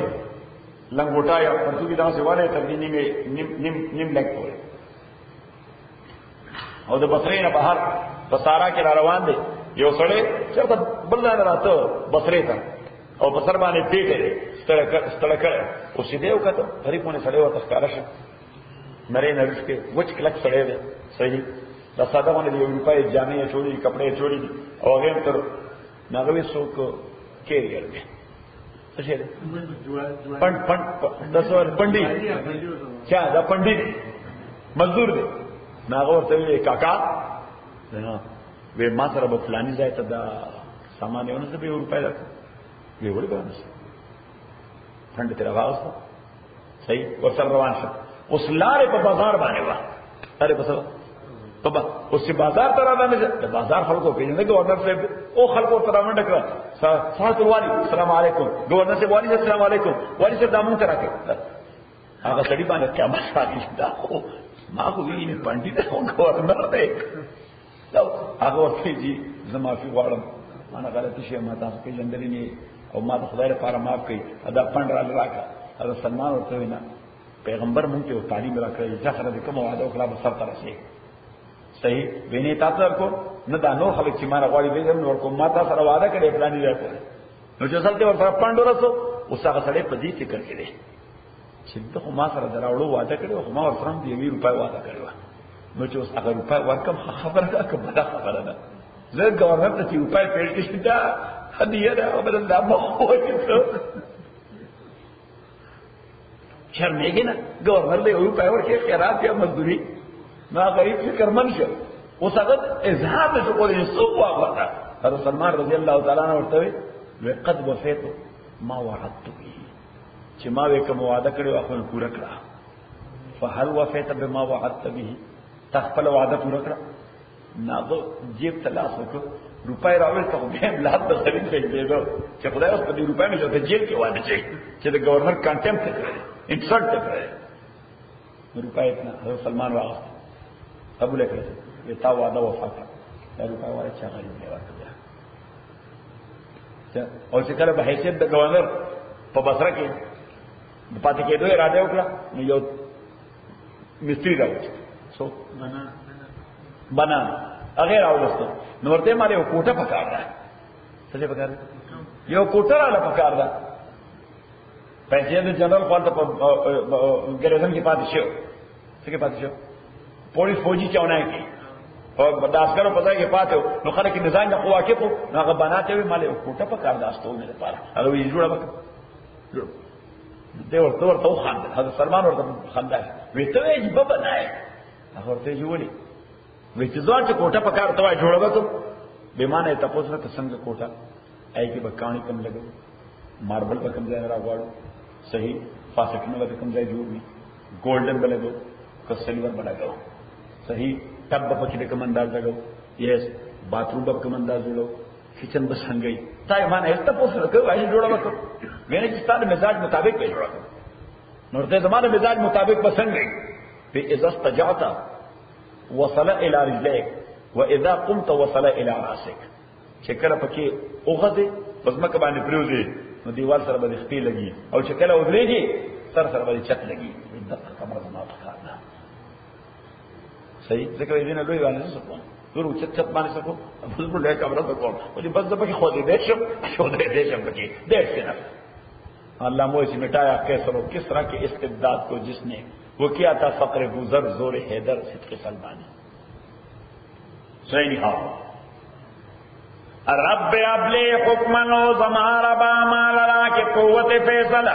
لنګوټا یا پرتوبی دا سیواله تبدیلی میں نیم لګ پوره او د بصری نه بهر بصارا کې روان دي یو سړی چې بل نه راته بصری ته او بصر باندې پیټه ستړی کړ او سیده یو کته غریبونه سړی وته ښکارا شي مری نرس کې وچ کلک سړی دی صحیح دا ساده باندې یو روپای جامې چوری کپڑے چوری دي او هغه تر ناغوي څوک کېریئر دی څه دی پند دسور پندی چا دا پندی مزدور دی ناغه ورته وی کاکا وی ما سره په فلاني ځای ته دا سامان یو نه به روپای راک وی وړي باندې پند تر واغسته صحیح ورسره روان شو اوس لارې په بازار باندې وا لارې په بابا اوس بازار ته راغله د بازار خلکو پیژنه گورنر صاحب او خلکو ته راوړل کړه سلام والی السلام علیکم گورنر صاحب والی السلام علیکم والی صاحب دامن کرا کې هغه سړي باندې قیامت راځي دا خو ما خو ویني پاندې دا گورنر دی نو هغه ورته جی زمافي غواړم انا غلطی شي ما تاسو کې جندري نه او ما د خدای لپاره معاف کړئ ادا پند را راکا هغه سلمان ورته وینا پیغمبر مونږ ته تعلیم راکړي چې سره د کوم وعده او خلاف سر ترسي صحیح ویني تاسو کو نه دا نور خلک چې ما راغړي به نور کوم ما تاسو سره وعده کړی پلان یې راکړي نو چې سلته ورته پند ورسو اوس هغه سړی په دې فکر کې دی چې ته ما سره دراوړو وعده کړی او ما ورسره دې 20 روپۍ وعده کړی نو چې اوس هغه روپۍ ورکم خبره ده که بده خبره ده زه ګورنر ته چې روپۍ پیل کړي دا هدیه ده او بدل دا مخ وایي شرمېږي نه ګورنر دې روپۍ ورکړي خیرات یا مزدوري ما غریب فکر منشه اوس هغه اظهار نشو کولای سو واغه حضرت سلمان رضی الله تعالی عنہ ورته وی قد وفیت ما وعدت به چې ما وې کوم وعده کړی واخو پورا کړه فهل وفیت بما وعدت به تخپل وعده پورا کړه ناغه جیب تلاش وکړه روپای راوړل ته به بلاد د خرید کې دیدو چې خدای اوس په دې روپای مې ته جیب کې وعده چي چې د گورنر کانټمپټ کړی انسلټ کړی روپای اتنا حضرت سلمان واغ قبول کړی یو تا وعده وفا کړه دا روپای واره چا غریب دی ورته او چې کله به حیثیت د گورنر په بصره کې د پاتې کېدو اراده وکړه نو یو مستری راوځي سو بنا هغه راوځي نو ورته مالې یو کوټه پکار ده څه پکار ده یو کوټه رااله پکار ده پیسې د جنرال فالټ په ګریزن کې پاتې شو څه کې پاتې شو پولیس فوجي چاونه کې او بداسګرو په ځای کې پاتې نو خلک نظام د قواکې په هغه بناته وي مالې کوټه پکار ده استول نه لپاره هغه وی جوړه وکړه دی ورته خاندل حضرت سلمان ورته خاندل وی ته یې په بنای هغه ورته جوړي وی چې ځوان چې کوټه پکار ته وای جوړه وکړه به معنی تاسو ته څنګه کوټه آی کی بکانی کم لګو ماربل په کم ځای راغواړو صحیح فاسټنه په کم ځای جوړوي ګولډن بلګو که سلور بلګو صحیح ټب په کې کوم انداز لګو یس باتروم په کوم انداز لګو کچن بس څنګه تا یې معنی ایسته پوښتنه کوي وای جوړه وکړه مینه چې ستاسو مزاج مطابق به جوړه کړو نو ته زمانه مزاج مطابق پسند گئی په اذا استجعت وصل الى رجليك واذا قمت وصل الى راسك چې کله پکې اوغه پس مکه باندې پروزي نو دیوال سره باندې خپې لګي او چې کله ودرېږي سره باندې چت لګي دا کمره زما په کار ده صحیح ځکه دې نه لوی باندې څه کوم ورو چت باندې څه کوم په دې له کمره څه کوم او دې بس دغه خو دې شم پکې دې څه اللہ موسی مٹایا کیسر و کس طرح کے استبداد کو جس نے وہ کیا تھا فقر گزر زور حیدر صدق سلمانی صحیح ہاں رب ابلی حکمن و زمار با مالرا کے قوت فیصلہ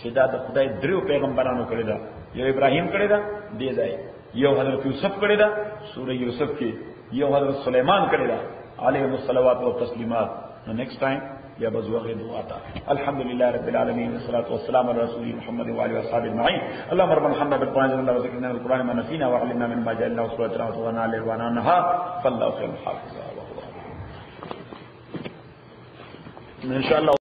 چې دا د خدای دریو پیغمبرانو کړی دا، یو ابراهیم کړی دا دی ځای، یو حضرت یوسف کړی دا سورہ یوسف کې، یو حضرت سلیمان کړی دا علیهم الصلوات والتسلیمات. نو نیکسٹ ٹائم یا بزوغه دعا تا. الحمدلله رب العالمین والصلاه والسلام علی رسول محمد وعلى اصحابه اجمعین. اللهم ربنا محمد بالقران جل وذكرنا بالقران ما نسينا وعلمنا مما جهلنا وسورتنا وتغنى عليه وعنها فالله خير الحافظ. ان شاء الله